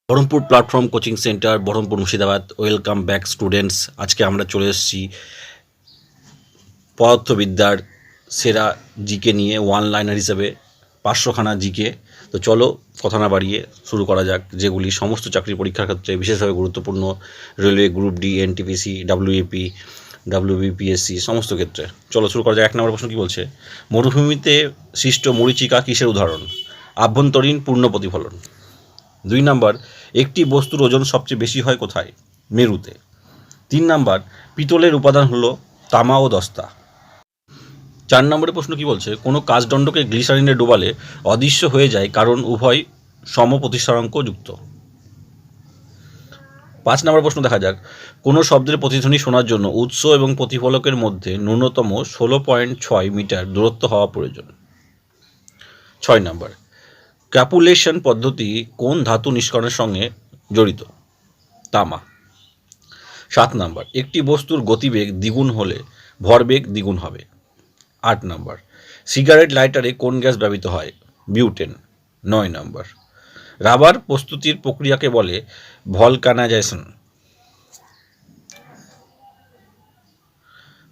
Baharampur platform coaching centre, Baharampur Murshidabad. Welcome back students. আজকে আমরা চলে এসেছি পদার্থবিদ্যার সেরা জিকে নিয়ে, ওয়ান লাইনার হিসেবে 500খানা জিকে। তো চলো কথা না বাড়িয়ে শুরু করা যাক, যেগুলি সমস্ত চাকরি পরীক্ষার ক্ষেত্রে বিশেষভাবে গুরুত্বপূর্ণ। Railway, group D, NTPC, WAP, WBPSC সমস্ত ক্ষেত্রে। চলো শুরু করা যাক। 1 নম্বর প্রশ্ন কী বলছে? মরুভূমিতে সৃষ্ট মরীচিকা কিসের উদাহরণ? আভ্যন্তরীণ পূর্ণ প্রতিফলন। 2 নাম্বার, একটি বস্তুর ওজন সবচেয়ে বেশি হয় কোথায়? মেরুতে। 3 নাম্বার, পিতলের উপাদান হলো তামা ও দস্তা। 4 নম্বরের প্রশ্ন কি বলছে? কোনো কাচদণ্ডকে গ্লিসারিনে ডোবালে অদৃশ্য হয়ে যায় কারণ উভয় সমপ্রতিসরাঙ্ক যুক্ত। 5 নম্বর প্রশ্ন দেখা যাক। কোনো শব্দের প্রতিধ্বনি শোনার জন্য উৎস এবং প্রতিফলকের মধ্যে ন্যূনতম 16.6 মিটার দূরত্ব হওয়া প্রয়োজন। 6 নম্বর, ক্যাপুলেশন পদ্ধতি কোন ধাতু নিষ্করণের সঙ্গে জড়িত? তামা। 7 নম্বর, একটি বস্তুর গতিবেগ দ্বিগুণ হলে ভরবেগ দ্বিগুণ হবে। 8 নম্বর, সিগারেট লাইটারে কোন গ্যাস ব্যবহৃত হয়? বিউটেন। 9 নম্বর, রাবার প্রস্তুতির প্রক্রিয়াকে বলে ভলকানাইজেশন।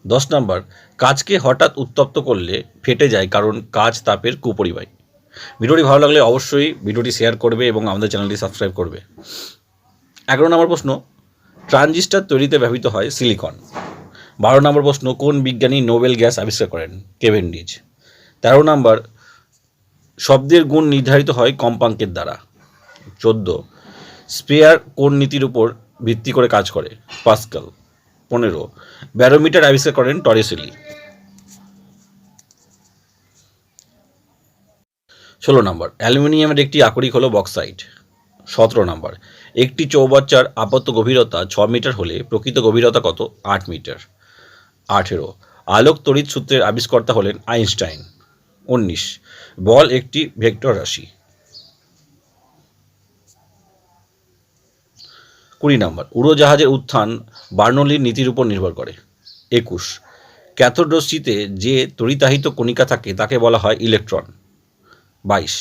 10 নম্বর, কাচকে হঠাৎ উত্তপ্ত করলে ফেটে যায় কারণ কাচ তাপের কুপরিবাহী। ভিডিওটি ভালো লাগলে অবশ্যই ভিডিওটি শেয়ার করবে এবং আমাদের চ্যানেলটি সাবস্ক্রাইব করবে। 11 নম্বর প্রশ্ন, ট্রানজিস্টর তৈরিতে ব্যবহৃত হয় সিলিকন। 12 নম্বর প্রশ্ন, কোন বিজ্ঞানী নোবেল গ্যাস আবিষ্কার করেন? কেভেন্ডিজ। 13 নম্বর, শব্দের গুণ নির্ধারিত হয় কম্পাঙ্কের দ্বারা। 14, স্পেয়ার কোন নীতির উপর ভিত্তি করে কাজ করে? পাস্কাল। 15, ব্যারোমিটার আবিষ্কার করেন টরেসেলি। 16 নম্বর, অ্যালুমিনিয়ামের একটি আকরিক হলো বক্সাইট। 17 নম্বর, একটি চৌবাচ্চার আপাত গভীরতা 6 মিটার হলে প্রকৃত গভীরতা কত? 8 মিটার। 18, আলোক তড়িৎ সূত্রের আবিষ্কর্তা হলেন আইনস্টাইন। 19, বল একটি ভেক্টর রাশি। 20 নম্বর, উড়োজাহাজের উত্থান বার্নৌলির নীতির উপর নির্ভর করে। 21, ক্যাথোড রশ্মিতে যে তড়িতাহিত কণিকা থাকে তাকে বলা হয় ইলেকট্রন। 22,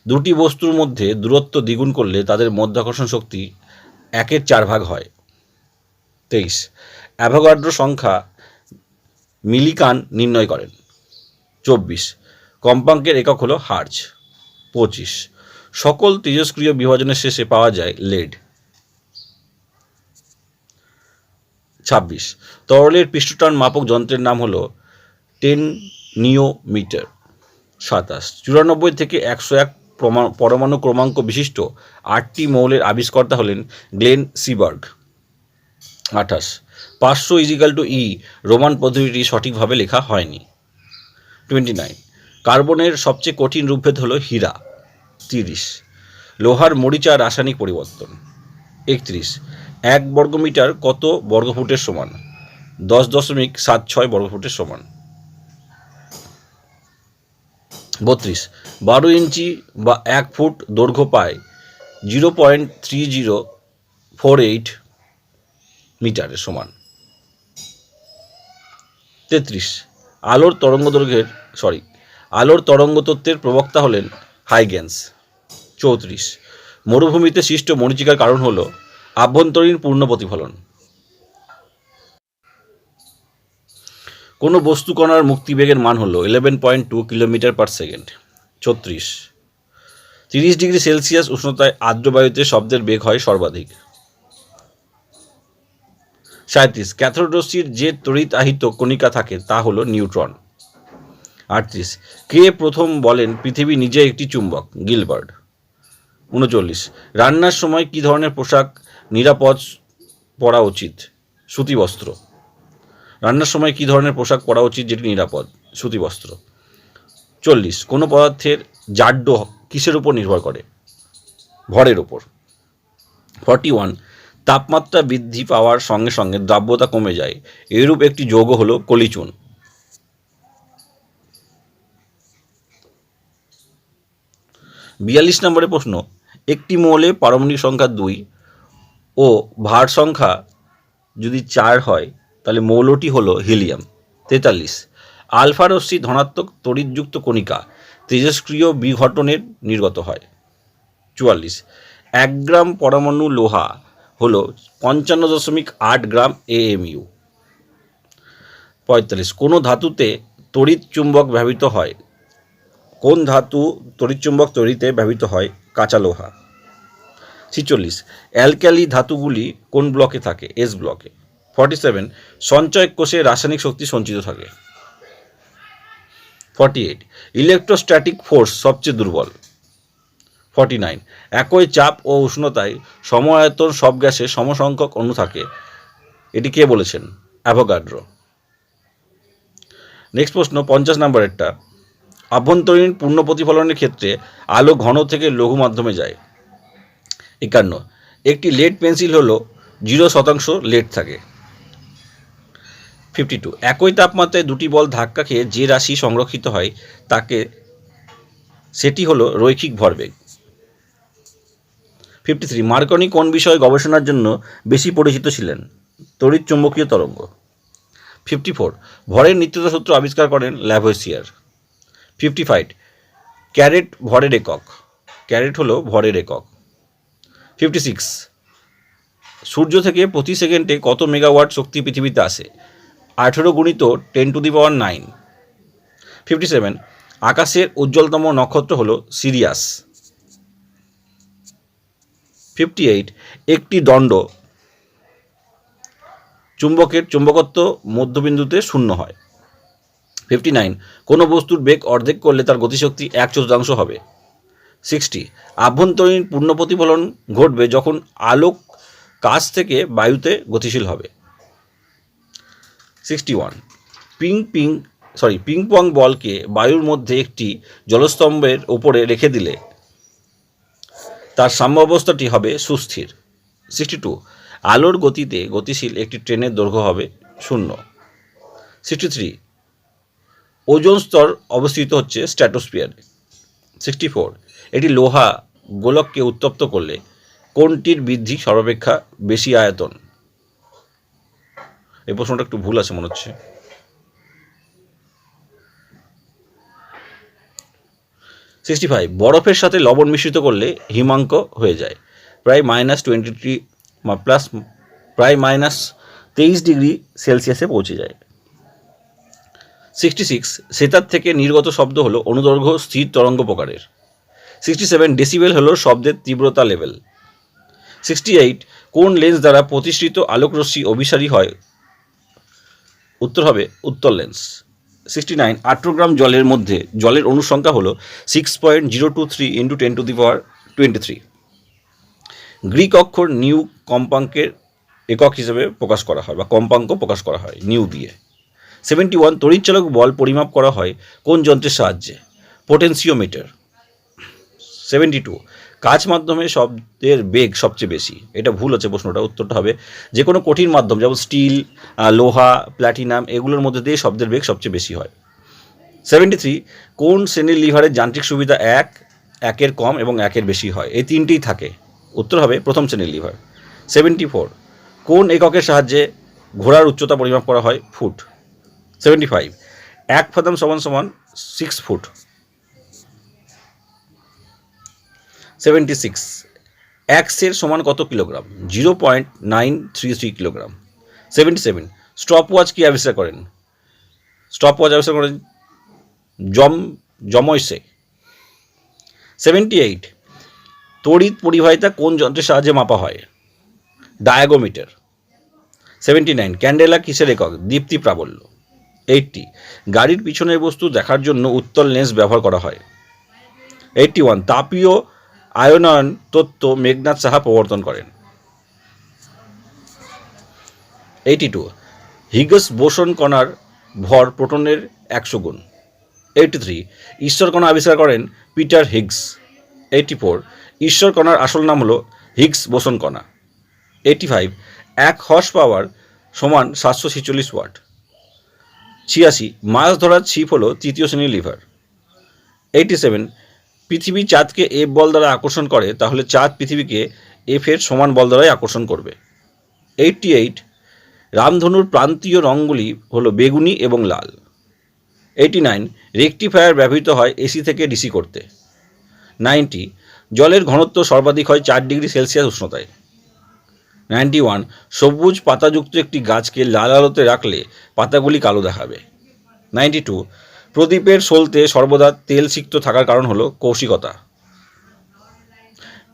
দুটি বস্তুর মধ্যে দূরত্ব দ্বিগুণ করলে তাদের মধ্যাকর্ষণ শক্তি 1/4 ভাগ হয়। 23, অ্যাভোগাড্রো সংখ্যা মিলিকান নির্ণয় করেন। 24, কম্পাঙ্কের একক হলো হার্জ। 25, সকল তেজস্ক্রিয় বিভাজনের শেষে পাওয়া যায় লেড। 26, তরলের পৃষ্ঠটান মাপক যন্ত্রের নাম হলো টেননিওমিটার। 27, 94 থেকে 101 পরমাণু ক্রমাঙ্ক বিশিষ্ট 8টি মৌলের আবিষ্কর্তা হলেন গ্লেন সিবার্গ। 28, 500 = E রোমান পদ্ধতিটি সঠিকভাবে লেখা হয়নি। 29, কার্বনের সবচেয়ে কঠিন রূপভেদ হলো হীরা। 30, লোহার মরিচা রাসায়নিক পরিবর্তন। 31, 1 বর্গমিটার কত বর্গফুটের সমান? 10.76 বর্গফুটের সমান। 32, 12 ইঞ্চি বা 1 ফুট দৈর্ঘ্য পায় 0.3048 মিটারের সমান। 33, আলোর তরঙ্গতত্ত্বের প্রবক্তা হলেন হাইগেন্স। 34, মরুভূমিতে সৃষ্ট মরীচিকার কারণ হল আভ্যন্তরীণ পূর্ণ প্রতিফলন। কোনো বস্তুকণার মুক্তিবেগের মান হল 11.2 kilometre per second. 36, 30 degree Celsius উষ্ণতায় আর্দ্র বায়ুতে শব্দের বেগ হয় সর্বাধিক। 37, ক্যাথোড রশ্মির যে তড়িতাহিত কণিকা থাকে তা হল নিউট্রন। 38, কে প্রথম বলেন পৃথিবী নিজে একটি চুম্বক? গিলবার্ট। 39, রান্নার সময় কী ধরনের পোশাক নিরাপদ পরা উচিত? সুতিবস্ত্র। রান্নার সময় কী ধরনের পোশাক পরা উচিত যেটি নিরাপদ? সুতিবস্ত্র। 40, কোনো পদার্থের জাড্য কিসের উপর নির্ভর করে? ভরের উপর। 41, তাপমাত্রা বৃদ্ধি পাওয়ার সঙ্গে সঙ্গে দ্রাব্যতা কমে যায়, এরূপ একটি যৌগ হলো কলিচুন। 42 নম্বরের প্রশ্ন, একটি মৌলে পারমাণবিক সংখ্যা 2 ও ভার সংখ্যা যদি 4 হয় তাহলে মৌলটি হলো হিলিয়াম। 43, আলফা রশ্মি ধনাত্মক তড়িৎযুক্ত কণিকা তেজস্ক্রিয় বিঘটনের নির্গত হয়। 44, 1 গ্রাম পরমাণু লোহা হল 55.8 গ্রাম AMU। 45 কোনো ধাতুতে তড়িৎ চুম্বক ব্যবহৃত হয়? কোন ধাতু তড়িৎ চুম্বক তৈরিতে ব্যবহৃত হয়? কাঁচা লোহা। 46 অ্যালকালি ধাতুগুলি কোন ব্লকে থাকে? S ব্লকে। 47 সঞ্চয় কোষে রাসায়নিক শক্তি সঞ্চিত থাকে। 48 ইলেকট্রোস্ট্যাটিক ফোর্স সবচেয়ে দুর্বল। 49 একই চাপ ও উষ্ণতায় সম-আয়তন সব গ্যাসে সমসংখ্যক অণু থাকে। এটি কে বলেছেন? অ্যাভোগাড্রো। নেক্সট প্রশ্ন 50 নম্বরেরটা, আভ্যন্তরীণ পূর্ণ প্রতিফলনের ক্ষেত্রে আলো ঘন থেকে লঘু মাধ্যমে যায়। 51 একটি লেড পেন্সিল হলো 0% লেড থাকে। 52 একই তাপমাত্রায় দুটি বল ধাক্কা খেয়ে যে রাশি সংরক্ষিত হয় সেটি হলো রৈখিক ভরবেগ। 53 মার্কনি কোন বিষয়ে গবেষণার জন্য বেশি পরিচিত ছিলেন? তড়িৎ চুম্বকীয় তরঙ্গ। 54 ভরের নিত্যতা সূত্র আবিষ্কার করেন ল্যাভোইসিয়ার। 55 ক্যারেট ভরের একক। ক্যারেট হলো ভরের একক। 56 সূর্য থেকে প্রতি সেকেন্ডে কত মেগাওয়াট শক্তি পৃথিবীতে আসে? 18 গুণিত 10⁹। 57 আকাশের উজ্জ্বলতম নক্ষত্র হলো সিরিয়াস। 58 একটি দণ্ড চুম্বকের চুম্বকত্ব মধ্যবিন্দুতে শূন্য হয়। 59 কোনো বস্তুর বেগ অর্ধেক করলে তার গতিশক্তি 1/4 হবে। 60 আভ্যন্তরীণ পূর্ণ প্রতিফলন ঘটবে যখন আলোক কাছ থেকে বায়ুতে গতিশীল হবে। 61 পিং পং বলকে বায়ুর মধ্যে একটি জলস্তম্ভের ওপরে রেখে দিলে তার সাম্যাবস্থাটি হবে সুস্থির। 62 আলোর গতিতে গতিশীল একটি ট্রেনের দৈর্ঘ্য হবে 0। 63 ওজোন স্তর অবস্থিত হচ্ছে স্ট্র্যাটোস্ফিয়ারে। 64 এটি লোহা গোলককে উত্তপ্ত করলে কোনটির বৃদ্ধি সর্বাপেক্ষা বেশি আয়তন? এই প্রশ্নটা একটু ভুল আছে মনে হচ্ছে। 65 বরফের সাথে লবণ মিশ্রিত করলে হিমাঙ্ক হয়ে যায় প্রায় -23 ডিগ্রি সেলসিয়াসে পৌঁছে যায়। 66 সেতার থেকে নির্গত শব্দ হলো অনুদৈর্ঘ্য স্থির তরঙ্গ প্রকারের। 67 ডেসিবেল হলো শব্দের তীব্রতা লেভেল। 68 কোন লেন্স দ্বারা প্রতিসৃত আলোকরশ্মি অভিসারী হয়? উত্তর হবে উত্তল লেন্স। 69 18 গ্রাম জলের মধ্যে জলের অণুর সংখ্যা হলো 6.023 × 10⁻23। গ্রিক অক্ষর নিউ কম্পাঙ্কের একক হিসেবে প্রকাশ করা হয় বা কম্পাঙ্ক প্রকাশ করা হয় নিউ দিয়ে। 71 তড়িৎচালক বল পরিমাপ করা হয় কোন যন্ত্রের সাহায্যে? পোটেনশিওমিটার। 72 কাচ মাধ্যমে শব্দের বেগ সবচেয়ে বেশি। এটা ভুল আছে প্রশ্নটা, উত্তরটা হবে যে কোনো কঠিন মাধ্যম যেমন স্টিল, লোহা, প্ল্যাটিনাম এগুলোর মধ্যে দিয়ে শব্দের বেগ সবচেয়ে বেশি হয়। 73 কোন শ্রেণীর লিভারের যান্ত্রিক সুবিধা 1-1 কম এবং 1 বেশি হয়? এই তিনটেই থাকে। উত্তর হবে প্রথম শ্রেণীর লিভার। 74 কোন এককের সাহায্যে ঘোড়ার উচ্চতা পরিমাপ করা হয়? ফুট। 75 1 ফাদাম = 6 ফুট। 76 1 সের সমান কত কিলোগ্রাম? 0.933 কিলোগ্রাম। 77 স্টপ ওয়াচ কি আবিষ্কার করেন? স্টপ ওয়াচ আবিষ্কার করেন জময়সে। 78 তড়িৎ পরিবাহিতা কোন যন্ত্রের সাহায্যে মাপা হয়? ডায়াগোমিটার। 79 ক্যান্ডেলা কিসের একক? দীপ্তি প্রাবল্য। 80 গাড়ির পিছনের বস্তু দেখার জন্য উত্তল লেন্স ব্যবহার করা হয়। 81 তাপীয় আয়নায়ন তত্ত্ব মেঘনাদ সাহা প্রবর্তন করেন। 82 হিগস বোসন কণার ভর প্রোটনের 100 গুণ। 83 ঈশ্বর কণা আবিষ্কার করেন পিটার হিগস। 84 ঈশ্বর কণার আসল নাম হলো হিগস বোসন কণা। 85 1 হর্স পাওয়ার সমান 746 ওয়াট। 86 মাছ ধরার ছিপ হলো তৃতীয় শ্রেণীর লিভার। 87 পৃথিবী চাঁদকে এফ বল দ্বারা আকর্ষণ করে, তাহলে চাঁদ পৃথিবীকে এফ এর সমান বল দ্বারাই আকর্ষণ করবে। 88 রামধনুর প্রান্তীয় রঙগুলি হলো বেগুনি এবং লাল। 89 রেকটিফায়ার ব্যবহৃত হয় এসি থেকে ডিসি করতে। 90 জলের ঘনত্ব সর্বাধিক হয় 4 ডিগ্রি সেলসিয়াস উষ্ণতায়। 91, সবুজ পাতাযুক্ত একটি গাছকে লাল আলোতে রাখলে পাতাগুলি কালো দেখাবে। 92, প্রদীপের সলতে সর্বদা তেল সিক্ত থাকার কারণ হলো কৌশিকতা।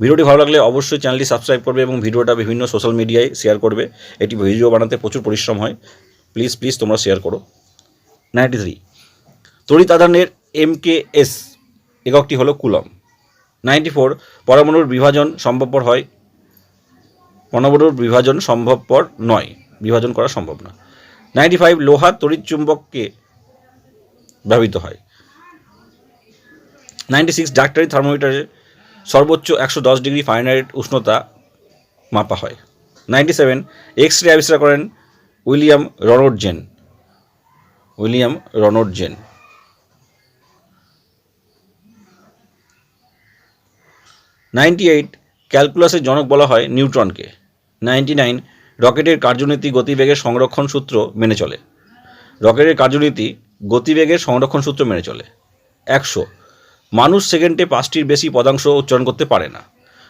ভিডিওটি ভালো লাগলে অবশ্যই চ্যানেলটি সাবস্ক্রাইব করবে এবং ভিডিওটা বিভিন্ন সোশ্যাল মিডিয়ায় শেয়ার করবে। এটি ভিডিও বানাতে প্রচুর পরিশ্রম হয়, প্লিজ তোমরা শেয়ার করো। 93, তড়িৎ আধানের MKS এককটি হলো কুলম। 94, পরমাণুর বিভাজন সম্ভবপর নয়, বিভাজন করা সম্ভব না। 95, লোহার তড়িৎ চুম্বককে ব্যবহৃত হয়। 96, ডাক্তারি থার্মোমিটারে সর্বোচ্চ 110 ডিগ্রি ফারেনহাইট উষ্ণতা মাপা হয়। 97, এক্স রে আবিষ্কার করেন উইলিয়াম রনল্ড জেন। 98, ক্যালকুলাসের জনক বলা হয় নিউটনকে। 99, রকেটের কার্যনীতি গতিবেগের সংরক্ষণ সূত্র মেনে চলে। 100, মানুষ সেকেন্ডে 5টির বেশি পদাংশ উচ্চারণ করতে পারে না।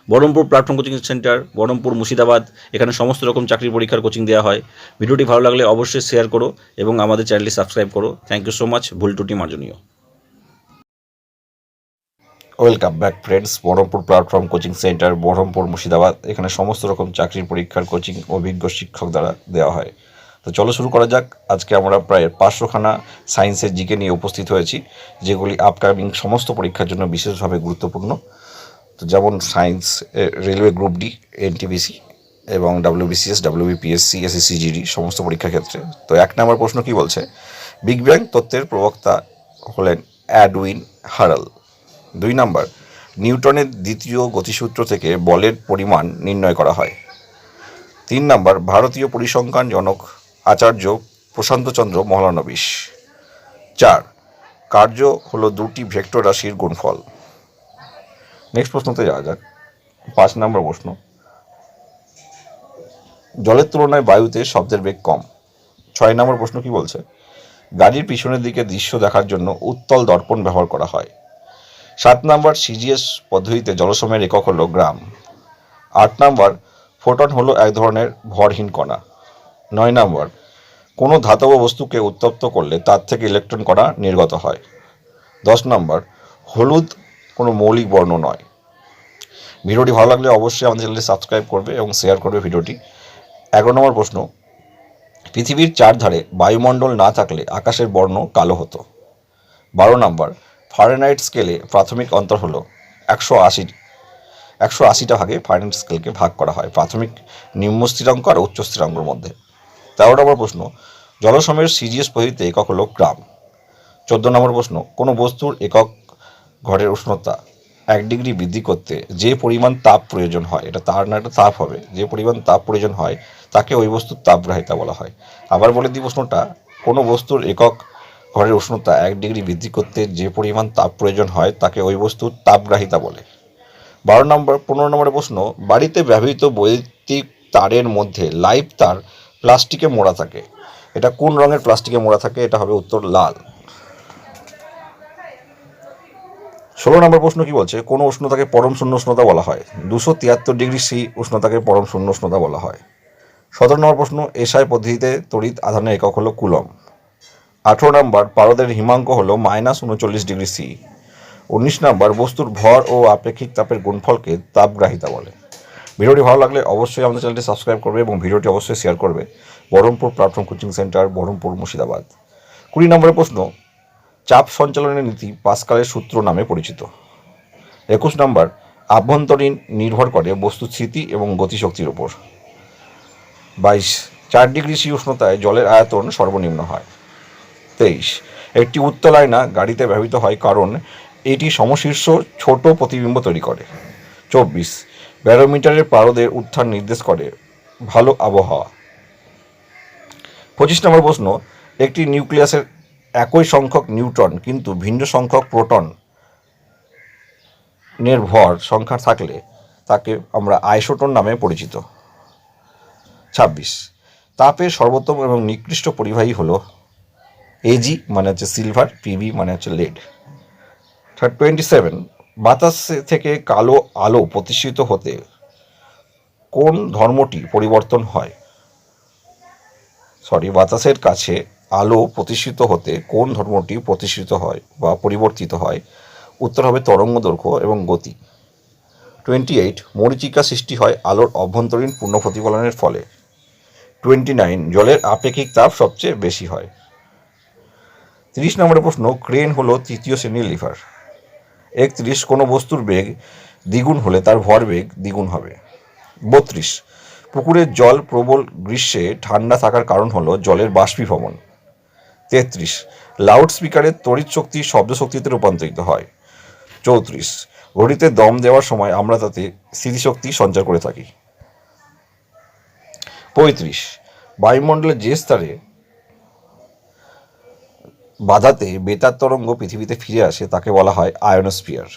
Baharampur platform coaching centre, Baharampur, Murshidabad, এখানে সমস্ত রকম চাকরি পরীক্ষার কোচিং দেওয়া হয়। ভিডিওটি ভালো লাগলে অবশ্যই শেয়ার করো এবং আমাদের চ্যানেলটি সাবস্ক্রাইব করো। Thank you so much. ভুল ত্রুটি মার্জনীয়। Welcome back friends, Baharampur platform coaching centre, Baharampur, Murshidabad, এখানে সমস্ত রকম চাকরির পরীক্ষার কোচিং অভিজ্ঞ শিক্ষক দ্বারা দেওয়া হয়। তো চলো শুরু করা যাক। আজকে আমরা প্রায় 500খানা সায়েন্সের জিকে নিয়ে উপস্থিত হয়েছি, যেগুলি আপকামিং সমস্ত পরীক্ষার জন্য বিশেষভাবে গুরুত্বপূর্ণ। তো যেমন science, railway group D, NTPC এবং WBCS, WBPSC, SSC GD সমস্ত পরীক্ষার ক্ষেত্রে। তো 1 নম্বর প্রশ্ন কি বলছে? বিগ ব্যাং তত্ত্বের প্রবক্তা হলেন এডউইন হারাল। 2 নম্বর, নিউটনের দ্বিতীয় গতিসূত্র থেকে বলের পরিমাণ নির্ণয় করা হয়। 3 নম্বর, ভারতীয় পরিসংখ্যান জনক আচার্য প্রশান্তচন্দ্র মহলানবিশ। 4, কার্য হলো 2টি ভেক্টর রাশির গুণফল। নেক্সট প্রশ্নতে যাওয়া যাক। 5 নম্বর প্রশ্ন, জলের তুলনায় বায়ুতে শব্দের বেগ কম। 6 নম্বর প্রশ্ন কি বলছে? গাড়ির পিছনের দিকে দৃশ্য দেখার জন্য উত্তল দর্পণ ব্যবহার করা হয়। 7 নম্বর, CGS পদ্ধতিতে জলসময়ের একক হলো গ্রাম। 8 নম্বর, ফোটন হলো এক ধরনের ভরহীন কণা। 9 নম্বর, কোনো ধাতব বস্তুকে উত্তপ্ত করলে তার থেকে ইলেকট্রন কণা নির্গত হয়। 10 নম্বর, হলুদ কোনো মৌলিক বর্ণ নয়। ভিডিওটি ভালো লাগলে অবশ্যই আমাদের চ্যানেলটি সাবস্ক্রাইব করবে এবং শেয়ার করবে ভিডিওটি। 11 নম্বর প্রশ্ন, পৃথিবীর 4 ধারে বায়ুমণ্ডল না থাকলে আকাশের বর্ণ কালো হতো। 12 নম্বর, ফারেনহাইট স্কেলে প্রাথমিক অন্তর হলো 180টা ভাগে ফারেনহাইট স্কেলকে ভাগ করা হয় প্রাথমিক নিম্ন স্থিরাঙ্ক আর উচ্চ স্থিরাঙ্কের মধ্যে। 13 নম্বর প্রশ্ন, জলসময়ের CGS পদ্ধতিতে একক হলো গ্রাম। 14 নম্বর প্রশ্ন, কোনো বস্তুর একক ঘরের উষ্ণতা 1 ডিগ্রি বৃদ্ধি করতে যে পরিমাণ তাপ প্রয়োজন হয়, এটা তার না, এটা তাপ হবে, যে পরিমাণ তাপ প্রয়োজন হয় তাকে ওই বস্তুর তাপগ্রাহিতা বলা হয়। আবার বলে দিই প্রশ্নটা, কোনো বস্তুর একক ঘরের উষ্ণতা 1 ডিগ্রি বৃদ্ধি করতে যে পরিমাণ তাপ প্রয়োজন হয় তাকে ওই বস্তুর তাপগ্রাহিতা বলে। 15 নম্বরের প্রশ্ন, বাড়িতে ব্যবহৃত বৈদ্যুতিক তারের মধ্যে লাইভ তার প্লাস্টিকে মোড়া থাকে। এটা কোন রঙের প্লাস্টিকে মোড়া থাকে? এটা হবে উত্তর লাল। 16 নম্বর প্রশ্ন কি বলছে? কোন উষ্ণতাকে পরম শূন্য উষ্ণতা বলা হয়? 273 ডিগ্রি সি উষ্ণতাকে পরম শূন্য উষ্ণতা বলা হয়। 17 নম্বর প্রশ্ন, এসআই পদ্ধতিতে তড়িৎ আধানের একক হলো কুলম। 18 নম্বর, পারদের হিমাঙ্ক হলো -39 ডিগ্রি সি। 19 নম্বর, বস্তুর ভর ও আপেক্ষিক তাপের গুণফলকে তাপগ্রাহিতা বলে। ভিডিওটি ভালো লাগলে অবশ্যই আমাদের চ্যানেলটি সাবস্ক্রাইব করবে এবং ভিডিওটি অবশ্যই শেয়ার করবে। Baharampur platform coaching centre, Baharampur, Murshidabad. 20 নম্বরের প্রশ্ন, চাপ সঞ্চালনের নীতি পাস্কালের সূত্র নামে পরিচিত। 21 নম্বর, আভ্যন্তরীণ নির্ভর করে বস্তুর স্থিতি এবং গতিশক্তির উপর। 22, 4 ডিগ্রি সি উষ্ণতায় জলের আয়তন সর্বনিম্ন হয়। 23, একটি উত্তল আয়না গাড়িতে ব্যবহৃত হয় কারণ এটি সমশীর্ষ ছোট প্রতিবিম্ব তৈরি করে। 24, ব্যারোমিটারের পারদের উত্থান নির্দেশ করে ভালো আবহাওয়া। 25 নম্বর প্রশ্ন, একটি নিউক্লিয়াসের একই সংখ্যক নিউট্রন কিন্তু ভিন্ন সংখ্যক প্রোটনের ভর সংখ্যা থাকলে তাকে আমরা আইসোটোন নামে পরিচিত। 26, তাপের সর্বোত্তম এবং নিকৃষ্ট পরিবাহী হলো AG মানে হচ্ছে সিলভার, PB মানে হচ্ছে লেড। 27, বাতাস থেকে কালো আলো প্রতিষ্ঠিত হতে কোন ধর্মটি পরিবর্তন হয়? বাতাসের কাছে আলো প্রতিষ্ঠিত হতে কোন ধর্মটি প্রতিষ্ঠিত হয় বা পরিবর্তিত হয়? উত্তর হবে তরঙ্গ দৈর্ঘ্য এবং গতি। 28 মরীচিকা সৃষ্টি হয় আলোর অভ্যন্তরীণ পূর্ণ প্রতিফলনের ফলে। 29 জলের আপেক্ষিক তাপ সবচেয়ে বেশি হয়। 30 নম্বরের প্রশ্ন, ক্রেন হলো তৃতীয় শ্রেণীর লিভার। 31 কোনো বস্তুর বেগ দ্বিগুণ হলে তার ভরবেগ দ্বিগুণ হবে। 32 পুকুরের জল প্রবল গ্রীষ্মে ঠান্ডা থাকার কারণ হলো জলের বাষ্পীভবন। 33 লাউড স্পিকারের তড়িৎ শক্তি শব্দ শক্তিতে রূপান্তরিত হয়। 34 ঘড়িতে দম দেওয়ার সময় আমরা তাতে স্মৃতিশক্তি সঞ্চার করে থাকি। 35 বায়ুমণ্ডলের যে স্তরে বাধাতে বেতার তরঙ্গ পৃথিবীতে ফিরে আসে তাকে বলা হয় আয়নোস্ফিয়ার।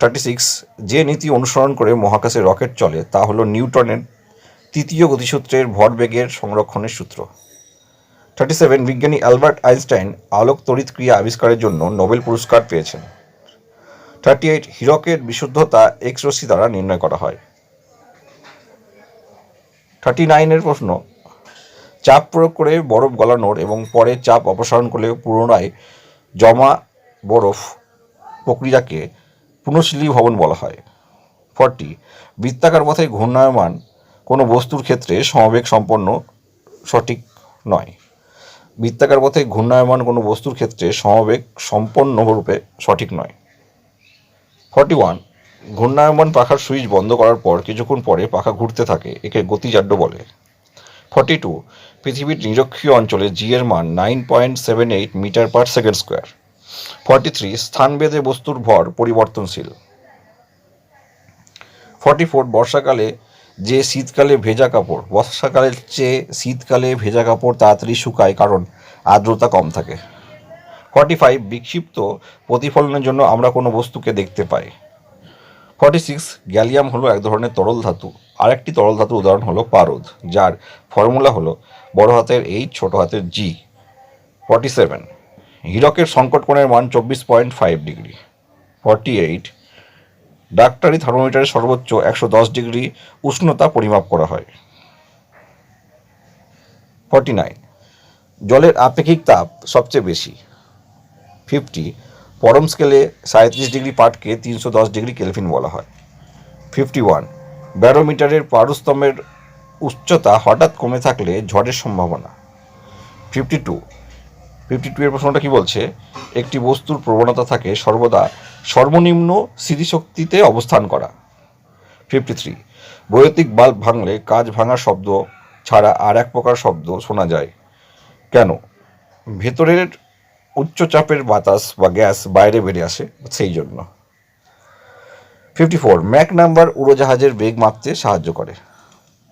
36 যে নীতি অনুসরণ করে মহাকাশে রকেট চলে তা হলো নিউটনের তৃতীয় গতিসূত্রের ভরবেগের সংরক্ষণের সূত্র। 37 বিজ্ঞানী অ্যালবার্ট আইনস্টাইন আলোক তড়িৎ ক্রিয়া আবিষ্কারের জন্য নোবেল পুরস্কার পেয়েছেন। 38 হীরকের বিশুদ্ধতা এক্স রশ্মি দ্বারা নির্ণয় করা হয়। 39 প্রশ্ন, চাপ প্রয়োগ করে বরফ গলানোর এবং পরে চাপ অপসারণ করলে পুনরায় জমা বরফ প্রক্রিয়াকে পুনঃশীলীভবন বলা হয়। 40 বৃত্তাকার পথে ঘূর্ণায়মান কোনো বস্তুর ক্ষেত্রে সমবেগ সম্পন্ন সঠিক নয়। বৃত্তাকার পথে ঘূর্ণায়মান কোনো বস্তুর ক্ষেত্রে সমবেগ সম্পন্নরূপে সঠিক নয়। 41 ঘূর্ণায়মান পাখার সুইচ বন্ধ করার পর কিছুক্ষণ পরে পাখা ঘুরতে থাকে, একে গতিজাড্য বলে। 42 পৃথিবীর নিরক্ষীয় অঞ্চলে জি এর মান 9.78 মিটার পার সেকেন্ড স্কোয়ার। 43 স্থানভেদে বস্তুর ভর পরিবর্তনশীল। 44 বর্ষাকালে যে শীতকালে ভেজা কাপড় বর্ষাকালের চেয়ে শীতকালে ভেজা কাপড় তাড়াতাড়ি শুকায় কারণ আর্দ্রতা কম থাকে। 45 বিক্ষিপ্ত প্রতিফলনের জন্য আমরা কোনো বস্তুকে দেখতে পাই। 46 গ্যালিয়াম হলো এক ধরনের তরল ধাতু। আরেকটি তরল ধাতুর উদাহরণ হলো পারদ, যার ফর্মুলা হলো বড় হাতের এইচ ছোট হাতের জি। 47 হীরকের সংকট কোণের মান 24.5 ডিগ্রি। 48 ডাক্তারি থার্মোমিটারে সর্বোচ্চ 110 ডিগ্রি উষ্ণতা পরিমাপ করা হয়। 49 জলের আপেক্ষিক তাপ সবচেয়ে বেশি। 50 পরম স্কেলে 37 ডিগ্রি পাটকে 310 ডিগ্রি কেলভিন বলা হয়। 51 ব্যারোমিটারের পারস্তম্ভের উচ্চতা হঠাৎ কমে থাকলে ঝড়ের সম্ভাবনা। 52 এর প্রশ্নটা কি বলছে, একটি বস্তুর প্রবণতা থাকে সর্বদা সর্বনিম্ন স্থিতিশক্তিতে অবস্থান করা। 53 বৈদ্যুতিক বাল্ব ভাঙলে কাঁচ ভাঙার শব্দ ছাড়া আর এক প্রকার শব্দ শোনা যায় কেন? ভেতরের উচ্চচাপের বাতাস বা গ্যাস বাইরে বেরিয়ে আসে সেই জন্য। 54 ম্যাক নাম্বার উড়োজাহাজের বেগ মাপতে সাহায্য করে।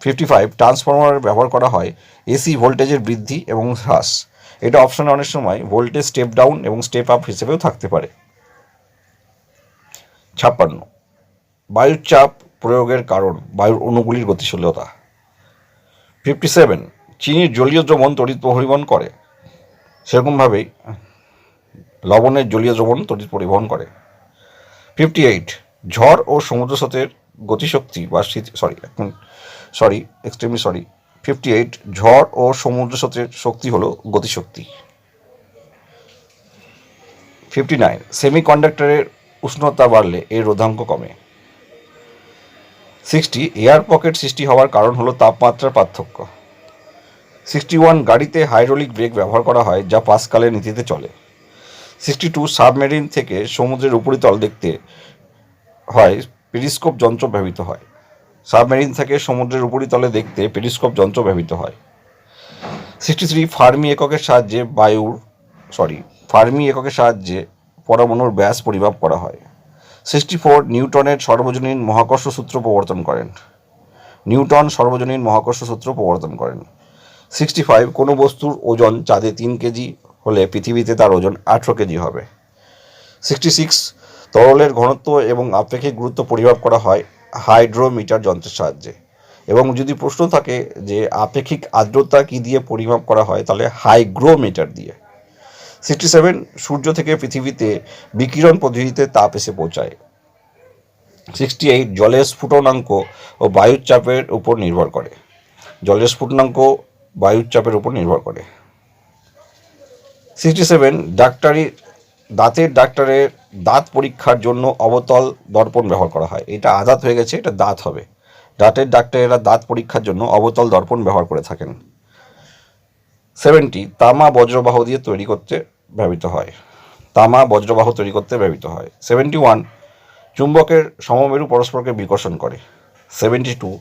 55 ট্রান্সফরমার ব্যবহার করা হয় এসি ভোল্টেজের বৃদ্ধি এবং হ্রাস। এটা অপশনে অনেক সময় ভোল্টেজ স্টেপ ডাউন এবং স্টেপ আপ হিসেবেও থাকতে পারে। 56 বায়ুর চাপ প্রয়োগের কারণ বায়ুর অণুগুলির গতিশীলতা। 57 চিনির জলীয় দ্রবণ তড়িৎ পরিবহন করে, সেরকমভাবেই লবণের জলীয় দ্রবণ তড়িৎ পরিবহন করে। 58 ঝড় ও সমুদ্র স্রোতের গতিশক্তি বা এক্সট্রিমলি সরি 58 ঝড় ও সমুদ্র স্রোতের শক্তি হলো গতিশক্তি। 59 সেমিকন্ডাক্টরের উষ্ণতা বাড়লে এর রোধাঙ্ক কমে। 60 এয়ার পকেট সৃষ্টি হওয়ার কারণ হলো তাপমাত্রার পার্থক্য। 61 গাড়িতে হাইড্রোলিক ব্রেক ব্যবহার করা হয় যা পাস্কালের নীতিতে চলে। 62 সাবমেরিন থেকে সমুদ্রের উপরিতল দেখতে হয় পেরিস্কোপ যন্ত্র ব্যবহৃত হয়। সাবমেরিন থেকে সমুদ্রের উপরিতলে দেখতে পেরিস্কোপ যন্ত্র ব্যবহৃত হয়। 63 ফার্মি এককের সাহায্যে পরমাণুর ব্যাস পরিমাপ করা হয়। 64 নিউটনের সর্বজনীন মহাকর্ষ সূত্র প্রবর্তন করেন। 65 কোনো বস্তুর ওজন চাঁদে 3 কেজি হলে পৃথিবীতে তার ওজন 18 কেজি হবে। 66 তরলের ঘনত্ব এবং আপেক্ষিক গুরুত্ব পরিমাপ করা হয় হাইড্রোমিটার যন্ত্রের সাহায্যে, এবং যদি প্রশ্ন থাকে যে আপেক্ষিক আর্দ্রতা কি দিয়ে পরিমাপ করা হয় তাহলে হাইগ্রোমিটার দিয়ে। 67 সূর্য থেকে পৃথিবীতে বিকিরণ পদ্ধতিতে তাপ এসে পৌঁছায়। 68 জলের স্ফুটনাঙ্ক ও বায়ুর চাপের উপর নির্ভর করে। জলের স্ফুটনাঙ্ক বায়ুর চাপের উপর নির্ভর করে। 67 ডাক্তারের দাঁত পরীক্ষার জন্য অবতল দর্পণ ব্যবহার করা হয়। এটা আদাত হয়ে গেছে, এটা দাঁত হবে। ডাক্তারেরা দাঁত পরীক্ষার জন্য অবতল দর্পণ ব্যবহার করে থাকেন। 70 তামা বজ্রবাহ দিয়ে তৈরি করতে ব্যবহৃত হয়। 71 চুম্বকের সমমেরু পরস্পরকে বিকর্ষণ করে। 72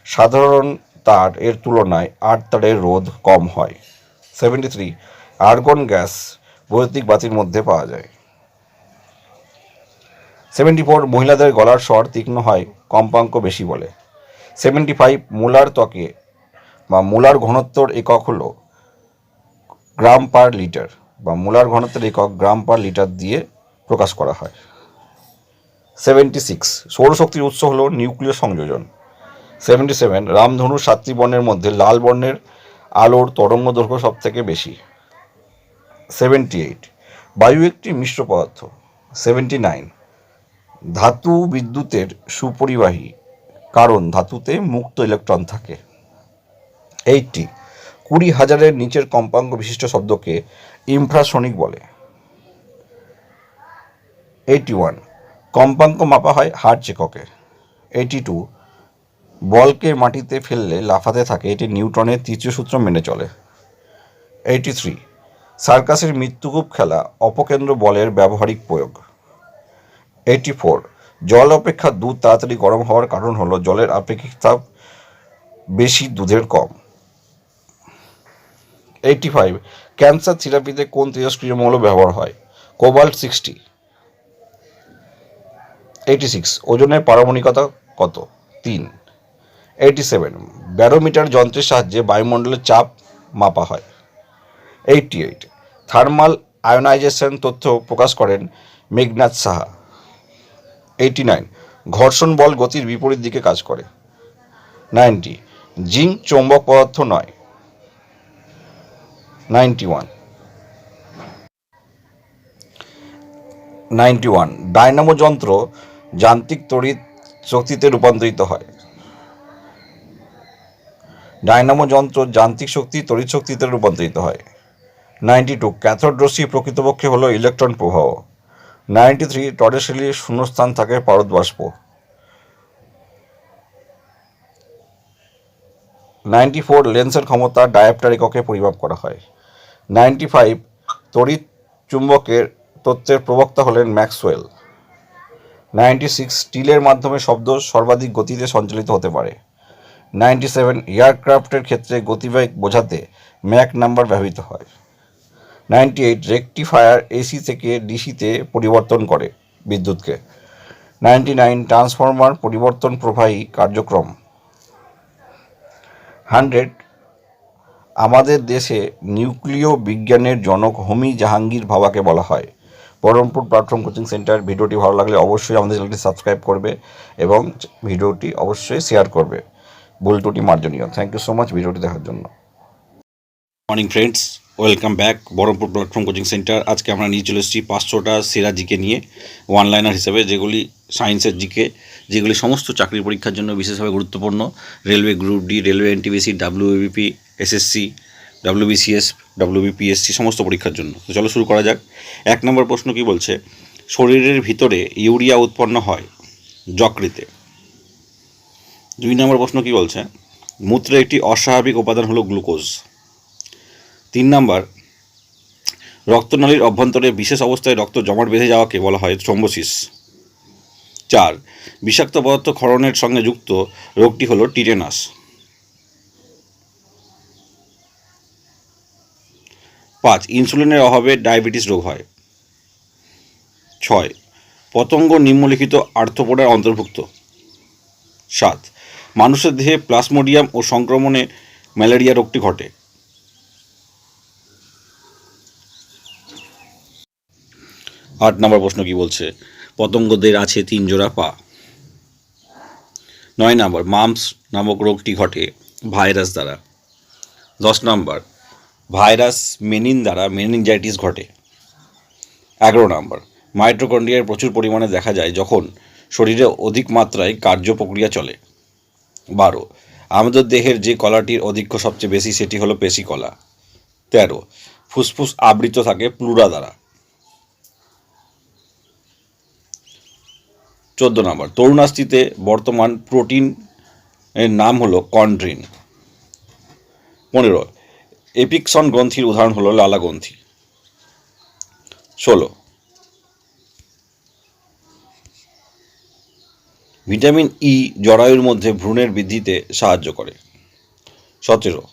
সাধারণ তার এর তুলনায় 8 তারের রোধ কম হয়। 73 আর্গন গ্যাস বৈদ্যুতিক বাতির মধ্যে পাওয়া যায়। 74 মহিলাদের গলার স্বর তীক্ষ্ণ হয় কম্পাঙ্ক বেশি বলে। 75 মোলার ত্বকে বা মোলার ঘনত্বর একক হলো গ্রাম পার লিটার বা মোলার ঘনত্বের একক গ্রাম পার লিটার দিয়ে প্রকাশ করা হয়। 76 সৌরশক্তির উৎস হলো নিউক্লিয় সংযোজন। 77 রামধনুর 7টি বর্ণের মধ্যে লাল বর্ণের আলোর তরঙ্গ দৈর্ঘ্য সব থেকে বেশি। 78 বায়ু একটি মিশ্র পদার্থ। 79 ধাতু বিদ্যুতের সুপরিবাহী, কারণ ধাতুতে মুক্ত ইলেকট্রন থাকে। 80 20,000-এর নিচের কম্পাঙ্ক বিশিষ্ট শব্দকে ইনফ্রাসনিক বলে। 81 কম্পাঙ্ক মাপা হয় হার্টজ এককে। 82 বলকে মাটিতে ফেললে লাফাতে থাকে, এটি নিউটনের তৃতীয় সূত্র মেনে চলে। 83 সার্কাসের মৃত্যুকূপ খেলা অপকেন্দ্র বলের ব্যবহারিক প্রয়োগ। 84 জল অপেক্ষা দুধ তাড়াতাড়ি গরম হওয়ার কারণ হলো জলের আপেক্ষিক তাপ বেশি, দুধের কম। 85 ক্যান্সার থেরাপিতে কোন তেজস্ক্রিয় মৌল ব্যবহার হয়? কোবাল্ট 60। 86 ওজনের পারমাণবিকতা কত? 3। 87 ব্যারোমিটার যন্ত্রের সাহায্যে বায়ুমণ্ডলের চাপ মাপা হয়। 88 থার্মাল আয়োনাইজেশন তথ্য প্রকাশ করেন মেঘনাদ সাহা। 89 ঘর্ষণ বল গতির বিপরীত দিকে কাজ করে। 90 জিঙ্ক চৌম্বক পদার্থ নয়। 91 ডায়নামো যন্ত্র যান্ত্রিক তড়িৎ শক্তিতে রূপান্তরিত হয়। ডায়নামো যন্ত্র যান্ত্রিক শক্তি তড়িৎ শক্তিতে রূপান্তরিত হয়। 92 ক্যাথোড রশ্মি প্রকৃতপক্ষে হলো ইলেকট্রন প্রবাহ। 93 টর্রিসেলির শূন্যস্থান থাকে পারদ বাষ্প। 94 লেন্সের ক্ষমতা ডায়োপ্টার এককে পরিমাপ করা হয়। 95 তড়িৎ চুম্বকের তত্ত্বের প্রবক্তা হলেন ম্যাক্সওয়েল। 96 স্টিলের মাধ্যমে শব্দ সর্বাধিক গতিতে সঞ্চালিত হতে পারে। 97 এয়ারক্রাফটের ক্ষেত্রে গতিবেগ বোঝাতে ম্যাক নাম্বার ব্যবহৃত হয়। 98 রেকটিফায়ার এসি থেকে ডিসিতে পরিবর্তন করে বিদ্যুৎকে। 99 ট্রান্সফরমার পরিবর্তন প্রবাহী কার্যক্রম। 100 আমাদের দেশে নিউক্লিয় বিজ্ঞানের জনক হোমি জাহাঙ্গীর ভাবাকে বলা হয়। Baharampur platform coaching centre. ভিডিওটি ভালো লাগলে অবশ্যই আমাদের চ্যানেলটি সাবস্ক্রাইব করবে এবং ভিডিওটি অবশ্যই শেয়ার করবে। ভুল ত্রুটি মার্জনীয়। থ্যাংক ইউ সো মাচ ভিডিওটি দেখার জন্য। Morning friends, welcome back Baharampur platform coaching centre. আজকে আমরা নিয়ে চলে এসেছি 500টা সেরা জিকে নিয়ে ওয়ান লাইনার হিসেবে, যেগুলি সায়েন্সের জিকে, যেগুলি সমস্ত চাকরির পরীক্ষার জন্য বিশেষভাবে গুরুত্বপূর্ণ। Railway group D, railway NTPC, WBP, SSC, WBCS, WBPSC সমস্ত পরীক্ষার জন্য। তো চলো শুরু করা যাক। 1 নম্বর প্রশ্ন কি বলছে? শরীরের ভিতরে ইউরিয়া উৎপন্ন হয় যকৃতে। 2 নম্বর প্রশ্ন কি বলছে? মূত্রের একটি অস্বাভাবিক উপাদান হলো গ্লুকোজ। 3 নম্বর, রক্তনালীর অভ্যন্তরে বিশেষ অবস্থায় রক্ত জমাট বেঁধে যাওয়াকে বলা হয় থ্রম্বোসিস। 4 বিষাক্ত পদার্থ ক্ষরণের সঙ্গে যুক্ত রোগটি হলো টিটেনাস। 5 ইনসুলিনের অভাবে ডায়াবেটিস রোগ হয়। 6 পতঙ্গ নিম্নলিখিত আর্থ্রোপোডার অন্তর্ভুক্ত। 7 মানুষের দেহে প্লাজমোডিয়াম ও সংক্রমণে ম্যালেরিয়া রোগটি ঘটে। 8 নম্বর প্রশ্ন কি বলছে? পতঙ্গদের আছে 3 জোড়া পা। 9 নম্বর, মাম্পস নামক রোগটি ঘটে ভাইরাস দ্বারা। 10 নম্বর, ভাইরাস মেনিন দ্বারা মেনিনজাইটিস ঘটে। 11 নম্বর, মাইটোকন্ড্রিয়ার প্রচুর পরিমাণে দেখা যায় যখন শরীরে অধিক মাত্রায় কার্য প্রক্রিয়া চলে। 12, আমাদের দেহের যে কলাটির অধিক্য সবচেয়ে বেশি সেটি হলো পেশিকলা। 13, ফুসফুস আবৃত থাকে প্লুরা দ্বারা। 14 নম্বর, তরুণাস্থিতে বর্তমান প্রোটিন এর নাম হলো কন্ড্রিন। 15, এপিক্সন গ্রন্থির উদাহরণ হলো লালা গ্রন্থি। 16, ভিটামিন ই জরায়ুর মধ্যে ভ্রূণের বৃদ্ধিতে সাহায্য করে। 17,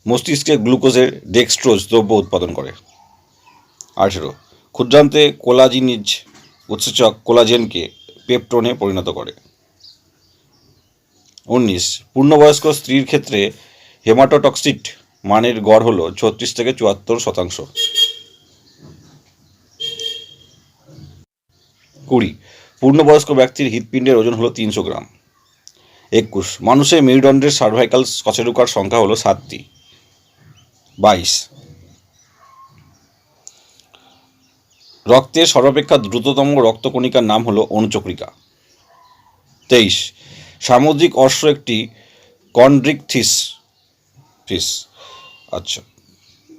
মস্তিষ্কে গ্লুকোজের ডেক্সট্রোজ দ্রব্য উৎপাদন করে। 18, ক্ষুদ্রান্তে কোলাজিনিজ উৎসেচক কোলাজেনকে পেপটোনে পরিণত করে। 19, পূর্ণবয়স্ক স্ত্রীর ক্ষেত্রে হেমাটোটক্সিট মানের গড় হল 36 থেকে 74%। 20, পূর্ণবয়স্ক ব্যক্তির হৃৎপিণ্ডের ওজন হলো 300 গ্রাম। 21, মানুষের মেরুদণ্ডের সার্ভাইকাল কশেরুকার সংখ্যা হলো 7টি। 22, রক্তের সর্বাপেক্ষা দ্রুততম রক্তকণিকার নাম হলো অনুচক্রিকা। 23, সামুদ্রিক অশ্ব একটি কন্ড্রিকথিস ফিস। আচ্ছা।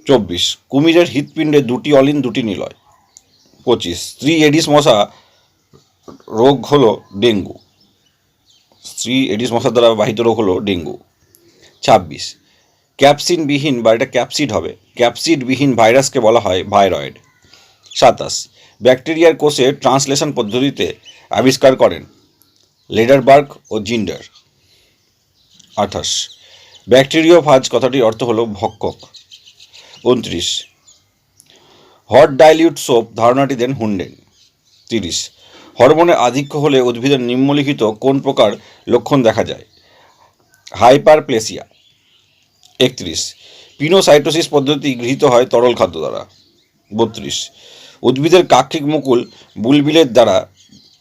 24, কুমিরের হৃৎপিণ্ডে 2টি অলিন 2টি নিলয়। 25, স্ত্রী এডিস মশা রোগ হলো ডেঙ্গু। স্ত্রী এডিস মশার দ্বারা বাহিত রোগ হলো ডেঙ্গু। 26, ক্যাপসিনবিহীন বা এটা ক্যাপসিড হবে, ক্যাপসিডবিহীন ভাইরাসকে বলা হয় ভাইরয়েড। 27, ব্যাকটেরিয়ার কোষে ট্রান্সলেশন পদ্ধতিতে আবিষ্কার করেন লেডারবার্গ ও জিন্ডার। 28, ব্যাকটেরিওফাজ কথাটির অর্থ হলো ভক্ষক। 29, হট ডাইলিউট সোপ ধারণাটি দেন হুন্ডেন। 30, হরমোনের আধিক্য হলে উদ্ভিদের নিম্নলিখিত কোন প্রকার লক্ষণ দেখা যায়? হাইপারপ্লেসিয়া। 31, পিনোসাইটোসিস পদ্ধতি গৃহীত হয় তরল খাদ্য দ্বারা। 32, উদ্ভিদের কাক্ষিক মুকুল বুলবিলের দ্বারা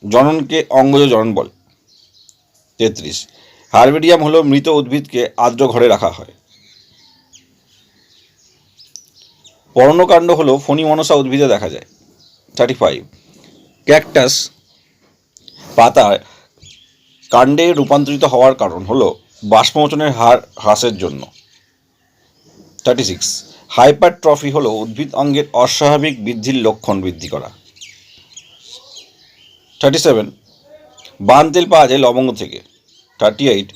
জননকে অঙ্গজ জনন বলে। 33, হার্বেরিয়াম হলো মৃত উদ্ভিদকে আর্দ্র ঘরে রাখা হয়। পর্ণকাণ্ড হলো ফণিমনসা উদ্ভিদে দেখা যায়। 35, ক্যাকটাস পাতা কাণ্ডে রূপান্তরিত হওয়ার কারণ হলো বাষ্পমোচনের হার হ্রাসের জন্য। 36, হাইপারট্রফি হলো উদ্ভিদ অঙ্গের অস্বাভাবিক বৃদ্ধির লক্ষণ বৃদ্ধি করা। 37, বান তেল পাওয়া যায় লবঙ্গ থেকে। 38,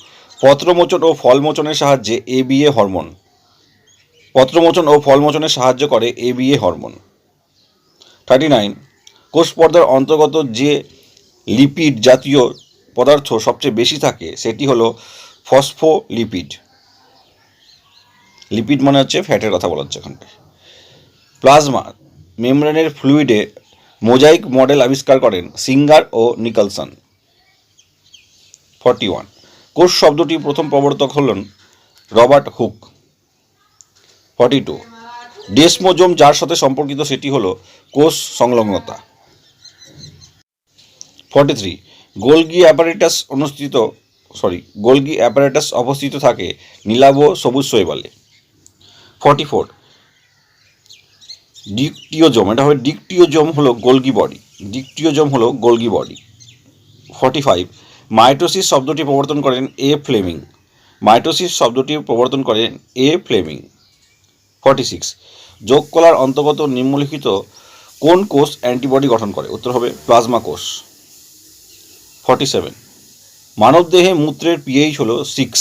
পত্রমোচন ও ফলমোচনের সাহায্যে এবিএ হরমোন। পত্রমোচন ও ফলমোচনে সাহায্য করে এবিএ হরমোন। 39, কোষ পর্দার অন্তর্গত যে লিপিড জাতীয় পদার্থ সবচেয়ে বেশি থাকে সেটি হলো ফসফোলিপিড। লিপিড মানে হচ্ছে ফ্যাটের কথা বলা হচ্ছে এখানটায়। প্লাজমা মেমব্রেনের ফ্লুইডে মোজাইক মডেল আবিষ্কার করেন সিঙ্গার ও নিকলসন। 41, কোষ শব্দটি প্রথম প্রবর্তক হলেন রবার্ট হুক। 42, ডেসমোজোম যার সাথে সম্পর্কিত সেটি হলো কোষ সংলগ্নতা। 43, গোলগি অ্যাপারেটাস অবস্থিত থাকে নীলাভ সবুজ শৈবালে। 44, ডিকটিওজোম, এটা হবে ডিকটিওজোম হলো গোলগি বডি। 45, মাইটোসিস শব্দটি প্রবর্তন করেন এ ফ্লেমিং। 46, যোগ কলার অন্তর্গত নিম্নলিখিত কোন কোষ অ্যান্টিবডি গঠন করে? উত্তর হবে প্লাজমা কোষ। 47, মানবদেহে মূত্রের পিএইচ হলো 6।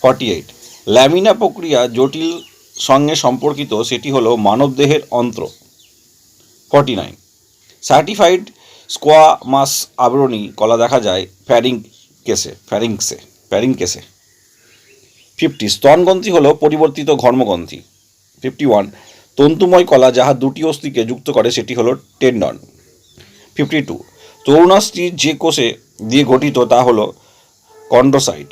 48, ল্যামিনা প্রক্রিয়া জটিল সঙ্গে সম্পর্কিত সেটি হলো মানবদেহের অন্ত্র। 49, সার্টিফাইড স্কোয়ামাস আবরণী কলা দেখা যায় ফ্যারিংকেসে। 50, স্তনগ্রন্থি হলো পরিবর্তিত ঘর্মগ্রন্থি। 51, তন্তুময় কলা যাহা দুটি অস্থিকে যুক্ত করে সেটি হলো টেন্ডন। 52, তরুণাস্থি যে কোষে দিয়ে গঠিত তা হলো কন্ড্রোসাইট।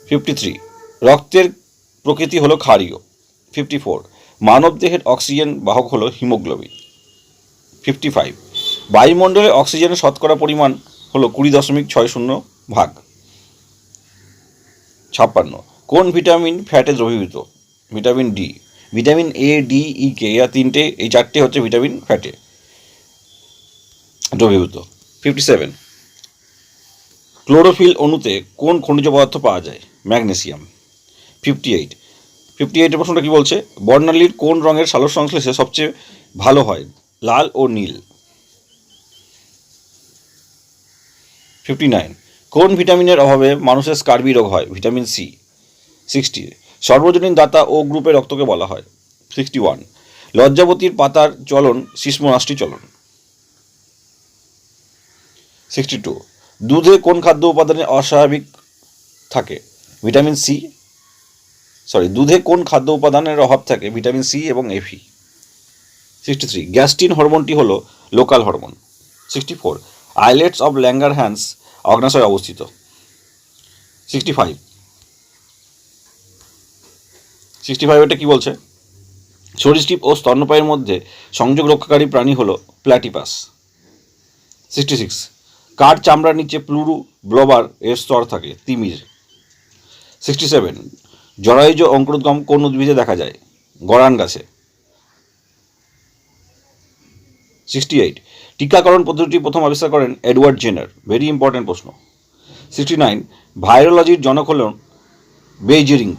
53, রক্তের প্রকৃতি হলো ক্ষারীয়। 54, মানবদেহের অক্সিজেন বাহক হলো হিমোগ্লোবিন। 55, বায়ুমণ্ডলে অক্সিজেনের শতকরা পরিমাণ হলো 20.60 ভাগ। 56, কোন ভিটামিন ফ্যাটে দ্রবীভূত? Vitamin D. Vitamin A, D, E, K এরা এই চারটে হচ্ছে ভিটামিন ফ্যাটে দ্রবীভূত। 57, ক্লোরোফিল অণুতে কোন খনিজ পদার্থ পাওয়া যায়? ম্যাগনেসিয়াম। 58 প্রশ্নটা কি বলছে? বর্ণালীর কোন রঙের সালোক সংশ্লেষে সবচেয়ে ভালো হয়? লাল ও নীল। 59, কোন ভিটামিনের অভাবে মানুষের স্কার্বি রোগ হয়? Vitamin C. 60, সর্বজনীন দাতা ও গ্রুপের রক্তকে বলা হয়? 61, লজ্জাবতীর পাতার চলন শিশ্মনাষ্টি চলন। 62, দুধে কোন খাদ্য উপাদানে অস্বাভাবিক থাকে? Vitamin C. দুধে কোন খাদ্য উপাদানের অভাব থাকে? ভিটামিন সি এবং এফি। 63, গ্যাস্ট্রিন হরমোনটি হল local hormone. 64, islets of Langerhans অগ্নাশয়ে অবস্থিত। 65 এটা কি বলছে? সরীসৃপ ও স্তন্যপায়ীর মধ্যে সংযোগ রক্ষাকারী প্রাণী হল প্ল্যাটিপাস। 66, কার চামড়ার নিচে প্লুরু ব্লবার এর স্তর থাকে? তিমির। 67, জরায়ুজ অঙ্কুরোদ্গম কোন উদ্ভিদে দেখা যায়? গরান গাছে। 68, টিকাকরণ পদ্ধতিটি প্রথম আবিষ্কার করেন এডওয়ার্ড জেনার। ভেরি ইম্পর্টেন্ট প্রশ্ন। 69, ভাইরোলজির জনক হলেন Beijerinck.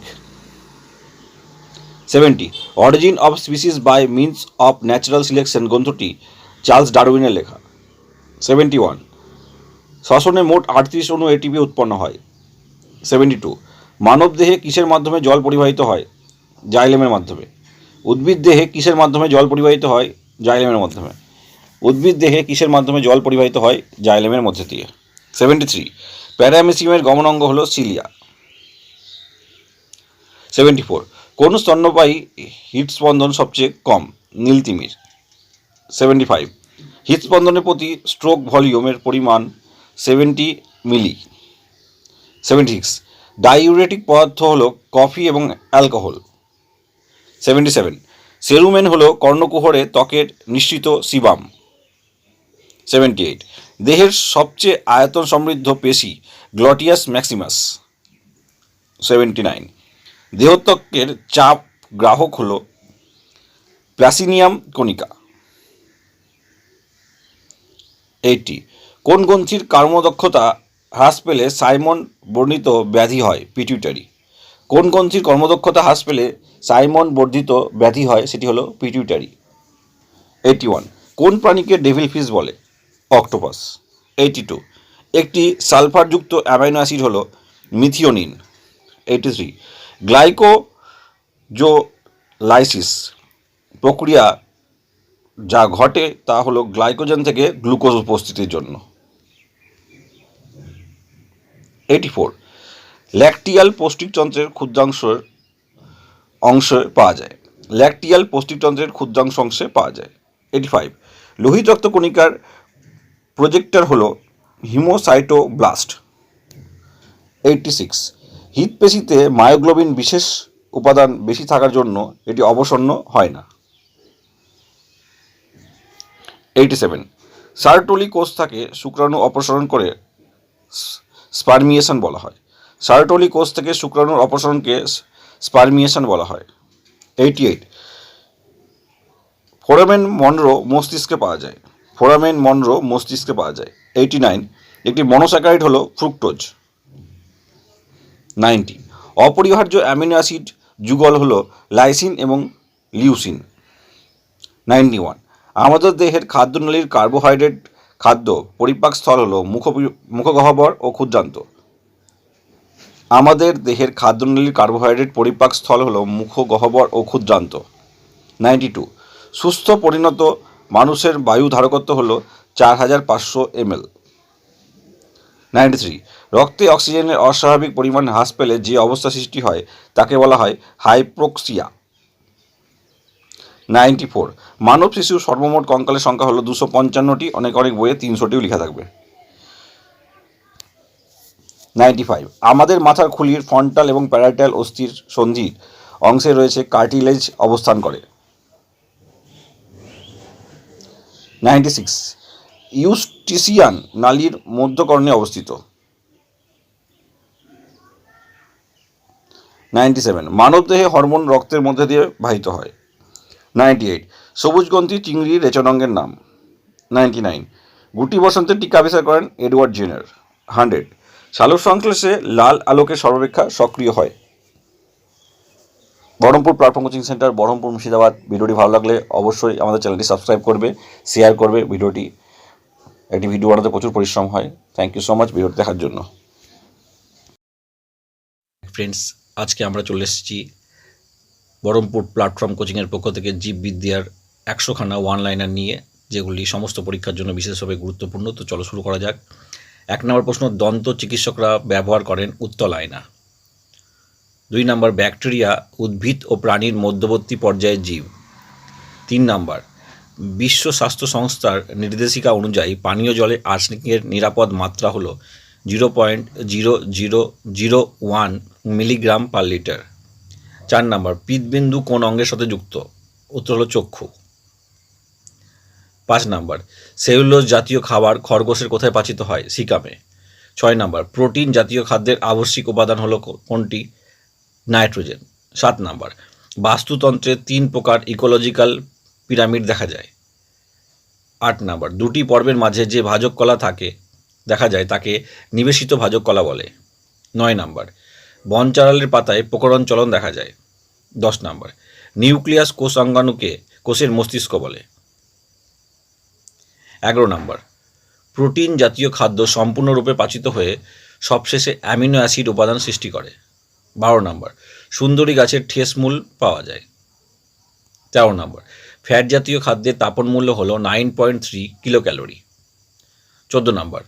70, origin of species by means of natural selection গ্রন্থটি চার্লস ডারউইনের লেখা। 71, শ্বসনে মোট 38 অণু এটিপি উৎপন্ন হয়। 72, মানব দেহে কিসের মাধ্যমে জল পরিবাহিত হয়? জাইলেমের মাধ্যমে। উদ্ভিদ দেহে কিসের মাধ্যমে জল পরিবাহিত হয়? জাইলেমের মাধ্যমে। উদ্ভিদ দেহে কিসের মাধ্যমে জল পরিবাহিত হয়? জাইলেমের মধ্যে দিয়ে। 73, প্যারামেসিয়ামের গমনাঙ্গ হল সিলিয়া। 74, কোন স্তন্যপায়ী হৃদস্পন্দন সবচেয়ে কম? নীলতিমির। 75, হৃদস্পন্দনের প্রতি স্ট্রোক ভলিউমের পরিমাণ 70 মিলি। 76, ডাইউরেটিক পদার্থ হল কফি এবং অ্যালকোহল। 77, সেরুমেন হল কর্ণকুহরে ত্বকের নিঃসৃত সিবাম। 78, দেহের সবচেয়ে আয়তন সমৃদ্ধ পেশি গ্লটিয়াস ম্যাক্সিমাস। 79, দেহত্বকের চাপ গ্রাহক হল প্লাসিনিয়াম কণিকা। 80, কোন গ্রন্থির কর্মদক্ষতা হ্রাস পেলে সাইমন বর্ণিত ব্যাধি হয়? পিটিউটারি। কোন গ্রন্থির কর্মদক্ষতা হ্রাস পেলে সাইমন বর্ধিত ব্যাধি হয়? সেটি হলো পিটিউটারি। 81, কোন প্রাণীকে ডেভিল ফিশ বলে? অক্টোপাস। 82, একটি সালফারযুক্ত অ্যামাইনো অ্যাসিড হলো মিথিওনিন। 83, গ্লাইকোজোলাইসিস প্রক্রিয়া যা ঘটে তা হলো গ্লাইকোজেন থেকে গ্লুকোজ উপস্থিতির জন্য। 84, ল্যাকটিয়াল পৌষ্টিকতন্ত্রের ক্ষুদ্রাংশের অংশে পাওয়া যায়। ল্যাকটিয়াল পৌষ্টিকতন্ত্রের ক্ষুদ্রাংশ অংশে পাওয়া যায়। 85, লোহিত রক্ত কণিকার প্রজেক্টর হলো হিমোসাইটোব্লাস্ট। 86, হৃৎপেশিতে মায়োগ্লোবিন বিশেষ উপাদান বেশি থাকার জন্য এটি অবসন্ন হয় না। 87, সার্টোলি কোষ থেকে শুক্রাণু অপসারণ করে স্পারমিয়েশন বলা হয়। সার্টোলি কোষ থেকে শুক্রাণুর অপসারণকে স্পারমিয়েশন বলা হয়। 88, ফোরামেন মনরো মস্তিষ্কে পাওয়া যায়। 89, একটি মনোস্যাকারাইড হলো ফ্রুক্টোজ। 90, অপরিহার্য অ্যামিনো অ্যাসিড যুগল হলো লাইসিন এবং লিউসিন। 91, আমাদের দেহের খাদ্যনালীর কার্বোহাইড্রেট খাদ্য পরিপাক স্থল হলো মুখগহ্বর ও ক্ষুদ্রান্ত। আমাদের দেহের খাদ্যনালীর কার্বোহাইড্রেট পরিপাক স্থল হলো মুখগহ্বর ও ক্ষুদ্রান্ত। 92, সুস্থ পরিণত মানুষের বায়ু ধারকত্ব হলো 4500 ml। 93, রক্তে অক্সিজেনের অস্বাভাবিক পরিমাণ হ্রাস পেলে যে অবস্থা সৃষ্টি হয় তাকে বলা হয় হাইপোক্সিয়া। 94, মানব শিশুর সর্বমোট কঙ্কালের সংখ্যা হলো 255টি, অনেক বইয়ে 300টিও লেখা থাকবে। 95, আমাদের মাথার খুলির ফ্রন্টাল এবং প্যারাইটাল অস্থির সন্ধির অংশে রয়েছে কার্টিলেজ অবস্থান করে। 96, ইউস্টিসিয়ান নালীর মধ্যকর্ণে অবস্থিত। 97, মানবদেহে হরমোন রক্তের মধ্যে দিয়ে বাহিত হয়। 98, সবুজ গ্রন্থি চিংড়ি রেচনাঙ্গের নাম। 99, গুটি বসন্তের টিকা আবিষ্কার করেন এডওয়ার্ড জেনার। 100, সালোক সংশ্লেষে লাল আলোকে সর্বাপেক্ষা সক্রিয় হয়। Baharampur platform coaching centre, Baharampur, Murshidabad. ভিডিওটি ভালো লাগলে অবশ্যই আমাদের চ্যানেলটি সাবস্ক্রাইব করবে, শেয়ার করবে। একটি ভিডিও বানাতে প্রচুর পরিশ্রম হয়। থ্যাংক ইউ সো মাচ ভিডিওটি দেখার জন্য। ফ্রেন্ডস, আজকে আমরা চলে এসেছি বহরমপুর প্ল্যাটফর্ম কোচিংয়ের পক্ষ থেকে জীববিদ্যার 100খানা ওয়ান লাইনার নিয়ে, যেগুলি সমস্ত পরীক্ষার জন্য বিশেষভাবে গুরুত্বপূর্ণ। তো চলো শুরু করা যাক। 1 নম্বর প্রশ্ন, দন্ত চিকিৎসকরা ব্যবহার করেন উত্তল আয়না। 2 নম্বর, ব্যাকটেরিয়া উদ্ভিদ ও প্রাণীর মধ্যবর্তী পর্যায়ের জীব। 3 নম্বর, বিশ্ব স্বাস্থ্য সংস্থার নির্দেশিকা অনুযায়ী পানীয় জলে আর্সেনিকের নিরাপদ মাত্রা হল 0.0001 মিলিগ্রাম পার লিটার। 4 নম্বর, পিত্তবিন্দু কোন অঙ্গের সাথে যুক্ত? উত্তর হলো চক্ষু। 5 নম্বর, সেলুলোজ জাতীয় খাবার খরগোশের কোথায় পাচিত হয়? সিকামে। 6 নম্বর, প্রোটিন জাতীয় খাদ্যের আবশ্যিক উপাদান হলো কোনটি? নাইট্রোজেন। 7 নম্বর, বাস্তুতন্ত্রে 3 প্রকার ইকোলজিক্যাল পিরামিড দেখা যায়। 8 নম্বর, 2টি পর্বের মাঝে যে ভাজক কলা দেখা যায় তাকে নিবেশিত ভাজক কলা বলে। 9 নম্বর, বনচারালের পাতায় প্রকরণ চলন দেখা যায়। 10 নম্বর, নিউক্লিয়াস কোষাঙ্গাণুকে কোষের মস্তিষ্ক বলে। 11 নম্বর, প্রোটিন জাতীয় খাদ্য সম্পূর্ণরূপে পাচিত হয়ে সবশেষে অ্যামিনো অ্যাসিড উপাদান সৃষ্টি করে। 12 নম্বর, সুন্দরী গাছের ঠেস মূল পাওয়া যায়। 13 নম্বর, ফ্যাট জাতীয় খাদ্যের তাপন মূল্য হল 9.3 কিলো ক্যালোরি। 14 নম্বর,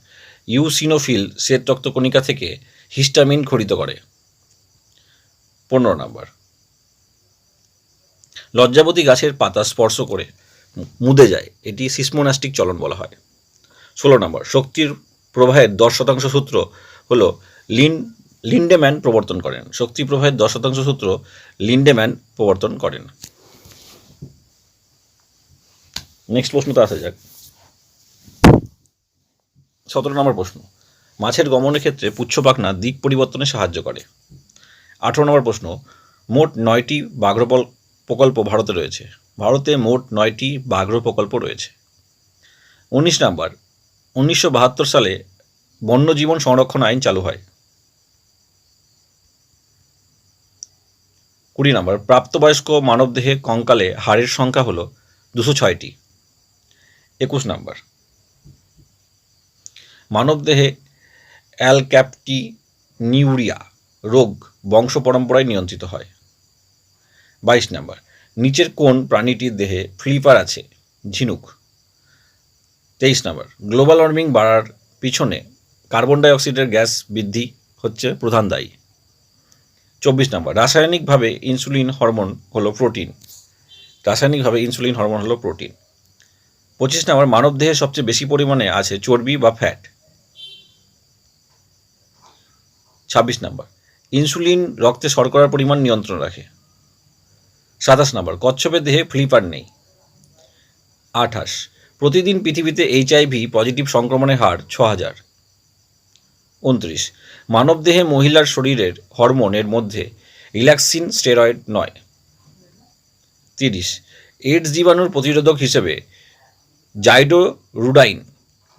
ইউসিনোফিল শ্বেত রক্তকণিকা থেকে হিস্টামিন খরিত করে। 15 নম্বর, লজ্জাবতী গাছের পাতা স্পর্শ করে মুদে যায়, এটি সিসমোনাস্টিক চলন বলা হয়। 16 নম্বর, শক্তির প্রবাহের 10% সূত্র হল লিন্ডেম্যান প্রবর্তন করেন। শক্তি প্রবাহের 10% সূত্র লিন্ডেম্যান প্রবর্তন করেন। নেক্সট প্রশ্নতে আসা যাক। 17 নম্বর প্রশ্ন, মাছের গমনের ক্ষেত্রে পুচ্ছপাখনা দিক পরিবর্তনে সাহায্য করে। 18 নম্বর প্রশ্ন, মোট 9টি ব্যাঘ্র প্রকল্প ভারতে রয়েছে। ভারতে মোট 9টি ব্যাঘ্র প্রকল্প রয়েছে। 19 নম্বর, 1972 সালে বন্যজীবন সংরক্ষণ আইন চালু হয়। 20 নম্বর, প্রাপ্তবয়স্ক মানবদেহে কঙ্কালে হাড়ের সংখ্যা হল 206টি। 21 নম্বর, মানবদেহে অ্যালক্যাপটিনিউরিয়া রোগ বংশ পরম্পরায় নিয়ন্ত্রিত হয়। 22 নম্বর, নিচের কোন প্রাণীটির দেহে ফ্লিপার আছে? ঝিনুক। 23 নম্বর, গ্লোবাল ওয়ার্মিং বাড়ার পিছনে কার্বন ডাইঅক্সাইডের গ্যাস বৃদ্ধি হচ্ছে প্রধান দায়ী। 24 নম্বর, রাসায়নিকভাবে ইনসুলিন হরমোন হলো প্রোটিন। 25 নম্বর, মানবদেহে সবচেয়ে বেশি পরিমাণে আছে চর্বি বা ফ্যাট। 26 নম্বর, ইনসুলিন রক্তে শর্করার পরিমাণ নিয়ন্ত্রণ রাখে। 27 নম্বর, কচ্ছপের দেহে ফ্লিপার নেই। 28, প্রতিদিন পৃথিবীতে HIV পজিটিভ সংক্রমণের হার 6000। 29, মানবদেহে মহিলার শরীরের হরমোনের মধ্যে রিল্যাক্সিন স্টেরয়েড নয়। 30, এইডস জীবাণুর প্রতিরোধক হিসেবে জাইডোরুডাইন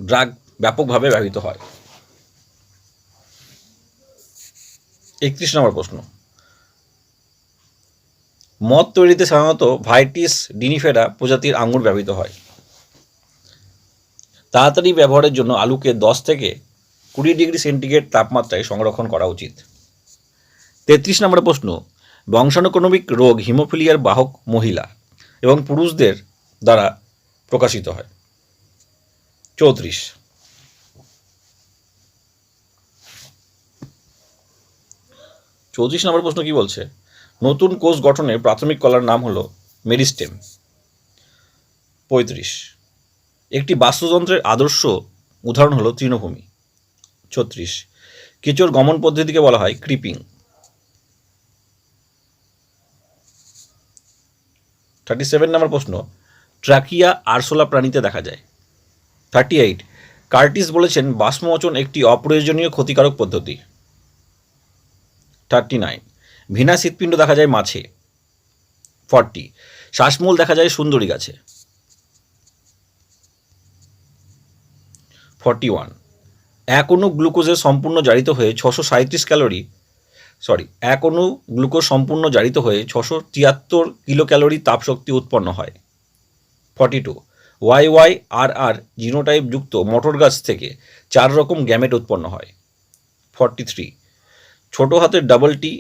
ড্রাগ ব্যাপকভাবে ব্যবহৃত হয়। 31 নম্বর প্রশ্ন, মদ তৈরিতে সাধারণত ভাইটিস ডিনিফেরা প্রজাতির আঙুর ব্যবহৃত হয়। তাড়াতাড়ি ব্যবহারের জন্য আলুকে 10 থেকে 20 ডিগ্রি সেন্টিগ্রেড তাপমাত্রায় সংরক্ষণ করা উচিত। 33 নম্বর প্রশ্ন, বংশানুক্রমিক রোগ হিমোফিলিয়ার বাহক মহিলা এবং পুরুষদের দ্বারা প্রকাশিত হয়। 34 নম্বর প্রশ্ন কি বলছে? নতুন কোষ গঠনের প্রাথমিক কলার নাম হলো মেরিস্টেম। 35, একটি বাস্তুতন্ত্রের আদর্শ উদাহরণ হলো তৃণভূমি। 36, কেঁচোর গমন পদ্ধতিকে বলা হয় ক্রিপিং। 37 নম্বর প্রশ্ন, ট্রাকিয়া আরশোলা প্রাণীতে দেখা যায়। 38, কার্টিস বলেছেন বাষ্পমোচন একটি অপ্রয়োজনীয় ক্ষতিকারক পদ্ধতি। 39, ভিনাস হৃৎপিণ্ড দেখা যায় মাছে। 40, শ্বাসমূল দেখা যায় সুন্দরী গাছে। 41, এক অণু গ্লুকোজের সম্পূর্ণ জারিত হয়ে 673 কিলোক্যালোরি তাপশক্তি উৎপন্ন হয়। 42, YYRR জিনোটাইপ যুক্ত মটর গাছ থেকে 4 রকম গ্যামেট উৎপন্ন হয়। 43, ছোট হাতের ডাবল টি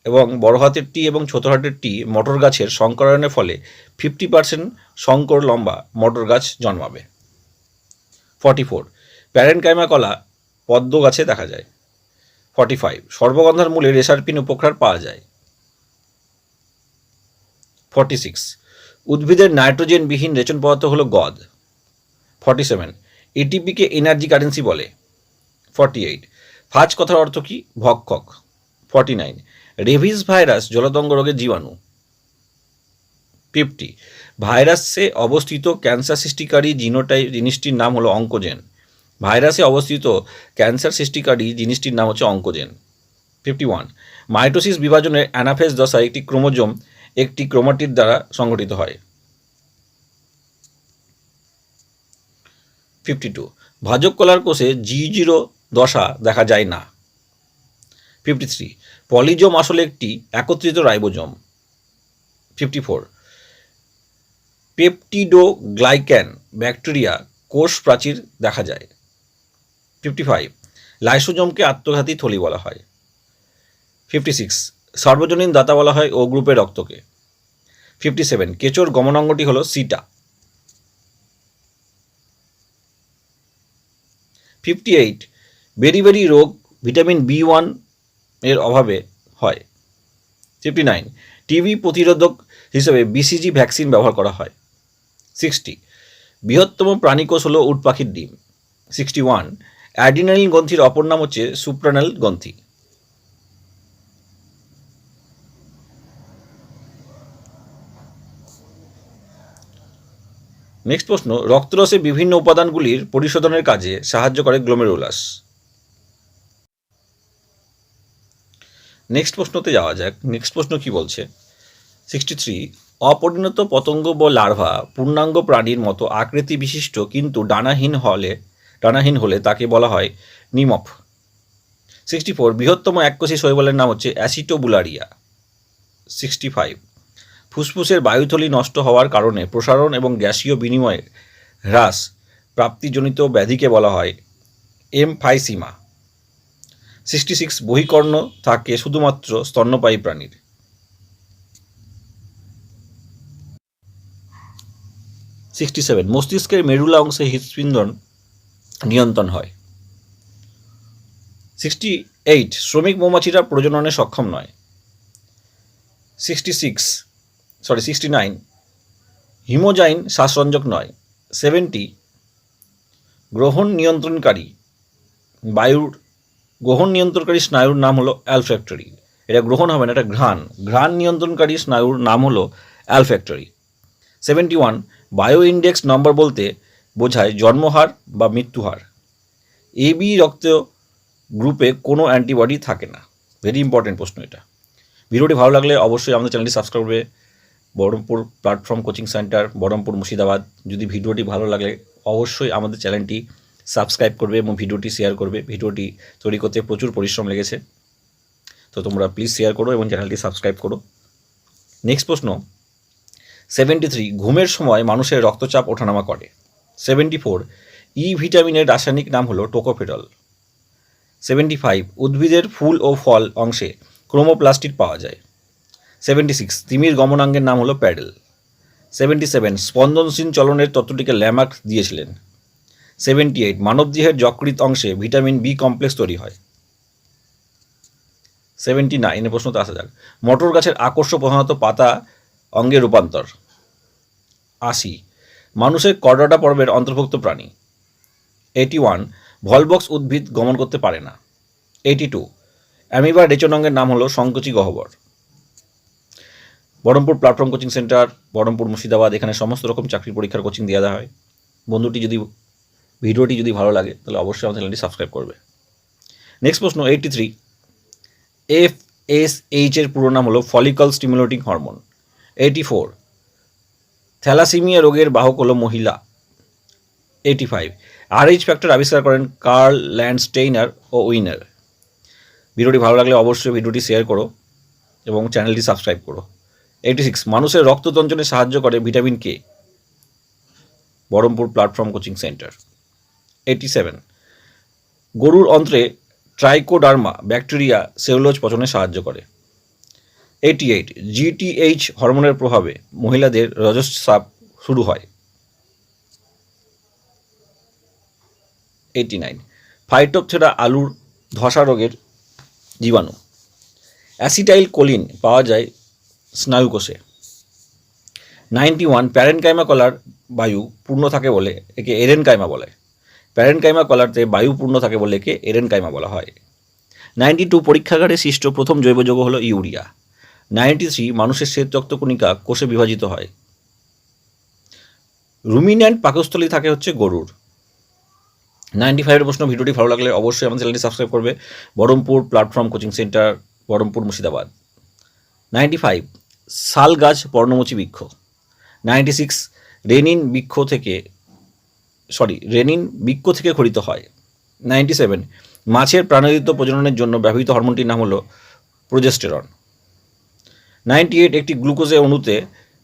এবং বড় হাতের টি এবং ছোট হাতের টি মটর গাছের সংকরায়নের ফলে 50% সংকর লম্বা মটর গাছ জন্মাবে। 44, প্যারেনকাইমা কলা পদ্ম গাছে দেখা যায়। 45, সর্বগন্ধার মূলে রেসারপিন উপকার পাওয়া যায়। 46, উদ্ভিদের নাইট্রোজেনবিহীন রেচন পদার্থ হল গদ। 47, এটিপিকে এনার্জি কারেন্সি বলে। 48, ফাজ কথার অর্থ কি? ভক্ষক। 49, রেভিস ভাইরাস জলাতঙ্ক রোগের জীবাণু। 50, ভাইরাসে অবস্থিত ক্যান্সার সৃষ্টিকারী জিনোটাইপ জিনিসটির নাম হলো অঙ্কোজেন। ভাইরাসে অবস্থিত ক্যান্সার সৃষ্টিকারী জিনিসটির নাম হচ্ছে অঙ্কোজেন। 51, মাইটোসিস বিভাজনের অ্যানাফেজ দশায় একটি ক্রোমোজোম একটি ক্রোমাটিড দ্বারা সংগঠিত হয়। 52, ভাজক কলার কোষে G0 দশা দেখা যায় না। 53, পলিজোম আসলে একটি একত্রিত রাইবোজোম। 54, পেপটিডোগ্লাইক্যান ব্যাকটেরিয়া কোষ প্রাচীর দেখা যায়। 55, লাইসোজোমকে আত্মঘাতী থলি বলা হয়। 56, সার্বজনীন দাতা বলা হয় ও গ্রুপের রক্তকে। 57, কেঁচোর গমনাঙ্গটি হল সিটা। 58, বেরিবেরি রোগ ভিটামিন B1 এর অভাবে হয়। 59, টিবি প্রতিরোধক হিসেবে BCG ভ্যাকসিন ব্যবহার করা হয়। 60, বৃহত্তম প্রাণীকোষ হল উট পাখির ডিম। 61, অ্যাড্রিনালিন গ্রন্থির অপর নাম হচ্ছে সুপ্রানাল গ্রন্থি। নেক্সট প্রশ্ন, রক্তরসে বিভিন্ন উপাদানগুলির পরিশোধনের কাজে সাহায্য করে গ্লোমেরুলাস। নেক্সট প্রশ্নতে যাওয়া যাক। নেক্সট প্রশ্ন কি বলছে? 63, অপরিণত পতঙ্গ বা লার্ভা পূর্ণাঙ্গ প্রাণীর মতো আকৃতি বিশিষ্ট কিন্তু ডানাহীন হলে তাকে বলা হয় নিমফ। 64, বৃহত্তম এককোষী শৈবালের নাম হচ্ছে অ্যাসিটোবুলারিয়া। 65, ফুসফুসের বায়ুথলি নষ্ট হওয়ার কারণে প্রসারণ এবং গ্যাসীয় বিনিময়ের হ্রাস প্রাপ্তিজনিত ব্যাধিকে বলা হয় এমফাইসিমা। 66, বহিকর্ণ থাকে শুধুমাত্র স্তন্যপায়ী প্রাণীর। 67, মস্তিষ্কের মেরুলা অংশে হৃৎস্পন্দন নিয়ন্ত্রণ হয়। 68, শ্রমিক মৌমাছিরা প্রজননে সক্ষম নয়। 69, হিমোজাইন শ্বাসরঞ্জক নয়। 70, গ্রহণ নিয়ন্ত্রণকারী স্নায়ুর নাম হলো অ্যালফ্যাক্টরি। এটা গ্রহণ হবে না, এটা ঘ্রাণ নিয়ন্ত্রণকারী স্নায়ুর নাম হলো অ্যালফ্যাক্টরি। 71, বায়ো ইন্ডেক্স নম্বর বলতে বোঝায় জন্মহার বা মৃত্যুহার। AB রক্ত গ্রুপে কোনো অ্যান্টিবডি থাকে না। ভেরি ইম্পর্টেন্ট প্রশ্ন এটা। ভিডিওটি ভালো লাগলে অবশ্যই আমাদের চ্যানেলটি সাবস্ক্রাইব করবে। Baharampur platform coaching centre, Baharampur Murshidabad. যদি ভিডিওটি ভালো লাগে অবশ্যই আমাদের চ্যানেলটি সাবস্ক্রাইব করবে এবং ভিডিওটি শেয়ার করবে। ভিডিওটি তৈরি করতে প্রচুর পরিশ্রম লেগেছে, তো তোমরা প্লিজ শেয়ার করো এবং চ্যানেলটি সাবস্ক্রাইব করো। নেক্সট প্রশ্ন, 73, ঘুমের সময় মানুষের রক্তচাপ ওঠানামা করে। 74, ই ভিটামিনের রাসায়নিক নাম হলো টোকোফেরল। 75, উদ্ভিদের ফুল ও ফল অংশে ক্রোমোপ্লাস্টিড পাওয়া যায়। 76, তিমির গমনাঙ্গের নাম হলো প্যাডেল। 77, স্পন্দনশীল চলনের তত্ত্বটিকে ল্যামার্ক দিয়েছিলেন। 78, মানবদেহের যকৃৎ অংশে ভিটামিন B কমপ্লেক্স তৈরি হয়। 79 প্রশ্নতে আসা যাক। মটর গাছের আকর্ষ প্রধানত পাতা অঙ্গে রূপান্তর। 80, মানুষের কর্ডাটা পর্বের অন্তর্ভুক্ত প্রাণী। 81, ভলবক্স উদ্ভিদ গমন করতে পারে না। 82, অ্যামিবার রেচন অঙ্গের নাম হলো সংকোচী গহ্বর। Baharampur platform coaching centre, Baharampur Murshidabad, এখানে সমস্ত রকম চাকরির পরীক্ষার কোচিং দেওয়া হয়। ভিডিওটি যদি ভালো লাগে তাহলে অবশ্যই আমাদের চ্যানেলটি সাবস্ক্রাইব করবে। নেক্সট প্রশ্ন, 83, FSH এর পুরো নাম হলো ফলিকল স্টিমুলেটিং হরমোন। 84 থ্যালাসেমিয়া রোগের বাহক হলো মহিলা। 85 RH ফ্যাক্টর আবিষ্কার করেন কার্ল ল্যান্ডস্টেইনার ও উইনার। ভিডিওটি ভালো লাগলে অবশ্যই ভিডিওটি শেয়ার করো এবং চ্যানেলটি সাবস্ক্রাইব করো। 86 মানুষের রক্ততঞ্চনে সাহায্য করে vitamin K. Baharampur platform coaching centre. 87 গরুর অন্ত্রে ট্রাইকোডার্মা ব্যাকটেরিয়া সেলুলোজ পচনে সাহায্য করে। 88 GTH হরমোনের প্রভাবে মহিলাদের রজস্রাব শুরু হয়। 89 ফাইটোপথেরা আলুর ধসা রোগের জীবাণু। অ্যাসিটাইল কোলিন পাওয়া যায় স্নায়ুকোষে। 91 প্যারেনকাইমা কলার বায়ু পূর্ণ থাকে বলে একে এরেনকাইমা বলে। প্যারেনকাইমা কলারতে বায়ু পূর্ণ থাকে বলে একে এরেনকাইমা বলা হয়। 92 পরীক্ষাগারে সৃষ্ট প্রথম জৈব যৌগ হলো ইউরিয়া। 93 মানুষের শ্বেত রক্তকণিকা কোষে বিভাজিত হয়। রুমিন্যান্ট পাকস্থলী থাকে হচ্ছে গরুর। 95 প্রশ্ন। ভিডিওটি ভালো লাগলে অবশ্যই আমার চ্যানেলটি সাবস্ক্রাইব করবে। Baharampur platform coaching centre, Baharampur Murshidabad. 95 শাল গাছ পর্ণমোচী বৃক্ষ। 96 রেনিন বৃক্ষ থেকে খরিত হয়। 97 মাছের প্রাণোদিত প্রজননের জন্য ব্যবহৃত হরমোনটির নাম হলো প্রোজেস্টেরন। 98 একটি গ্লুকোজের অণুতে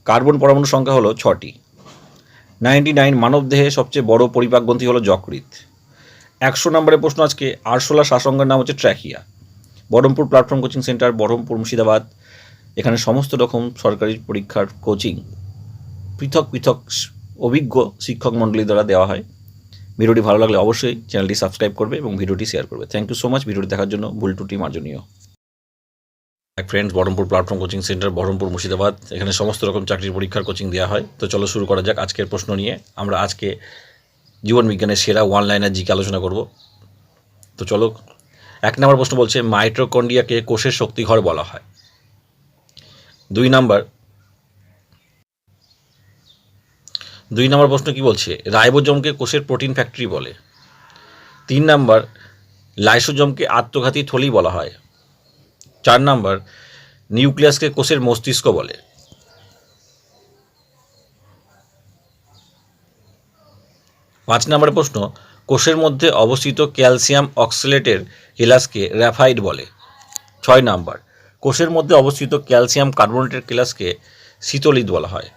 কার্বন পরমাণু সংখ্যা হলো 6টি। 99 মানবদেহে সবচেয়ে বড় পরিপাক গ্রন্থি হলো যকৃৎ। 100 নম্বরের প্রশ্ন আজকে। আরশোলা শ্বাসঙ্গের নাম হচ্ছে trachea. Baharampur platform coaching centre, Baharampur Murshidabad. এখানে সমস্ত রকম সরকারি পরীক্ষার কোচিং পৃথক পৃথক অভিজ্ঞ শিক্ষক মণ্ডলী দ্বারা দেওয়া হয়। ভিডিওটি ভালো লাগলে অবশ্যই চ্যানেলটি সাবস্ক্রাইব করবে এবং ভিডিওটি শেয়ার করবে। থ্যাংক ইউ সো মাচ ভিডিওটি দেখার জন্য। ভুল ত্রুটি মার্জনীয়। Friends, Baharampur platform coaching centre, Baharampur Murshidabad. এখানে সমস্ত রকম চাকরির পরীক্ষার কোচিং দেওয়া হয়। তো চলো শুরু করা যাক আজকের প্রশ্ন নিয়ে। আমরা আজকে জীবন বিজ্ঞানের সেরা ওয়ান লাইনার জিকে আলোচনা করব। তো চলো, 1 নম্বর প্রশ্ন বলছে মাইটোকন্ড্রিয়াকে কোষের শক্তিঘর বলা হয়। 2 নম্বর প্রশ্ন কি বলছে? রাইবোজোমকে কোষের প্রোটিন ফ্যাক্টরি বলে। 3 নম্বর লাইসোজোমকে আত্মঘাতী থলি বলা হয়। 4 নম্বর নিউক্লিয়াসকে কোষের মস্তিষ্ক বলে। 5 নম্বরের প্রশ্ন কোষের মধ্যে অবস্থিত ক্যালসিয়াম অক্সালেটের কেলাসকে র্যাফাইড বলে। 6 নম্বর কোষের মধ্যে অবস্থিত ক্যালসিয়াম কার্বনেটের কেলাসকে শীতলিত বলা হয়।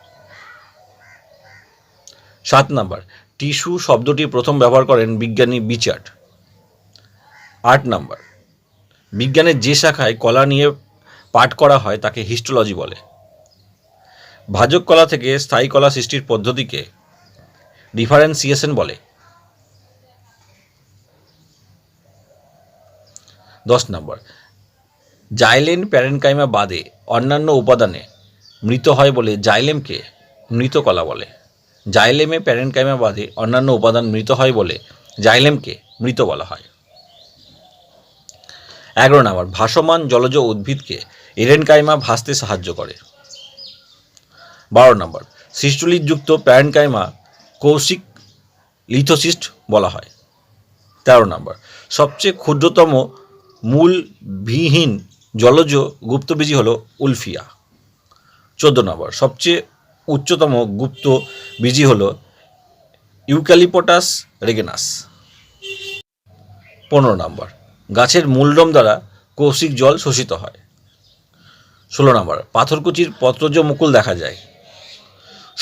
7 নম্বর টিস্যু শব্দটি প্রথম ব্যবহার করেন বিজ্ঞানী বিচার্ড। 8 নম্বর বিজ্ঞানের যে শাখায় কলা নিয়ে পাঠ করা হয় তাকে হিস্টোলজি বলে। ভাজক কলা থেকে স্থায়ী কলা সৃষ্টির পদ্ধতিকে ডিফারেন্সিয়েশন বলে। 10 নম্বর জাইলেম প্যারেনকাইমা বাদে অন্যান্য উপাদানে মৃত হয় বলে জাইলেমকে মৃত কলা বলে। জাইলেমে প্যারেনকাইমা বাদে অন্যান্য উপাদান মৃত হয় বলে জাইলেমকে মৃত বলা হয়। 11 নম্বর ভাসমান জলজ উদ্ভিদকে এরেনকাইমা ভাসতে সাহায্য করে। 12 নম্বর সিস্টোলিতযুক্ত প্যারেনকাইমা কৌশিক লিথোসিস্ট বলা হয়। 13 নম্বর সবচেয়ে ক্ষুদ্রতম মূলবিহীন জলজ গুপ্তবীজি হল উলফিয়া। 14 নম্বর সবচেয়ে উচ্চতম গুপ্ত বীজি হল ইউক্যালিপটাস রেগেনাস। 15 নম্বর গাছের মূলডম দ্বারা কৌশিক জল শোষিত হয়। 16 নম্বর পাথরকুচির পত্রজ মুকুল দেখা যায়।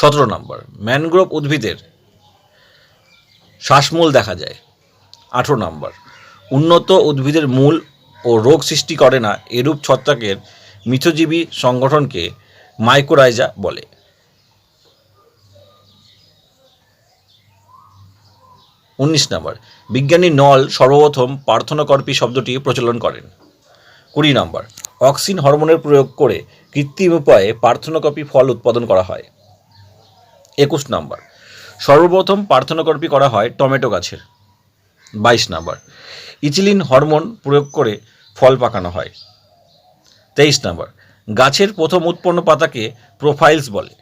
17 নম্বর ম্যানগ্রোভ উদ্ভিদের শ্বাসমূল দেখা যায়। 18 নম্বর উন্নত উদ্ভিদের মূল ও রোগ সৃষ্টি করে না এরূপ ছত্রাকের মিথজীবী সংগঠনকে মাইকোরাইজা বলে। 19 নম্বর বিজ্ঞানী নল সর্বপ্রথম পার্থেনোকর্পি শব্দটি প্রচলন করেন। 20 নম্বর অক্সিন হরমোনের প্রয়োগ করে কৃত্রিম উপায়ে পার্থেনোকর্পি ফল উৎপাদন করা হয়। 21 নম্বর সর্বপ্রথম পার্থেনোকর্পি করা হয় টমেটো গাছের। 22 নম্বর ইথিলিন হরমোন প্রয়োগ করে ফল পাকানো হয়। 23 নম্বর গাছের প্রথম উৎপন্ন পাতাকে প্রোফাইলস বলে।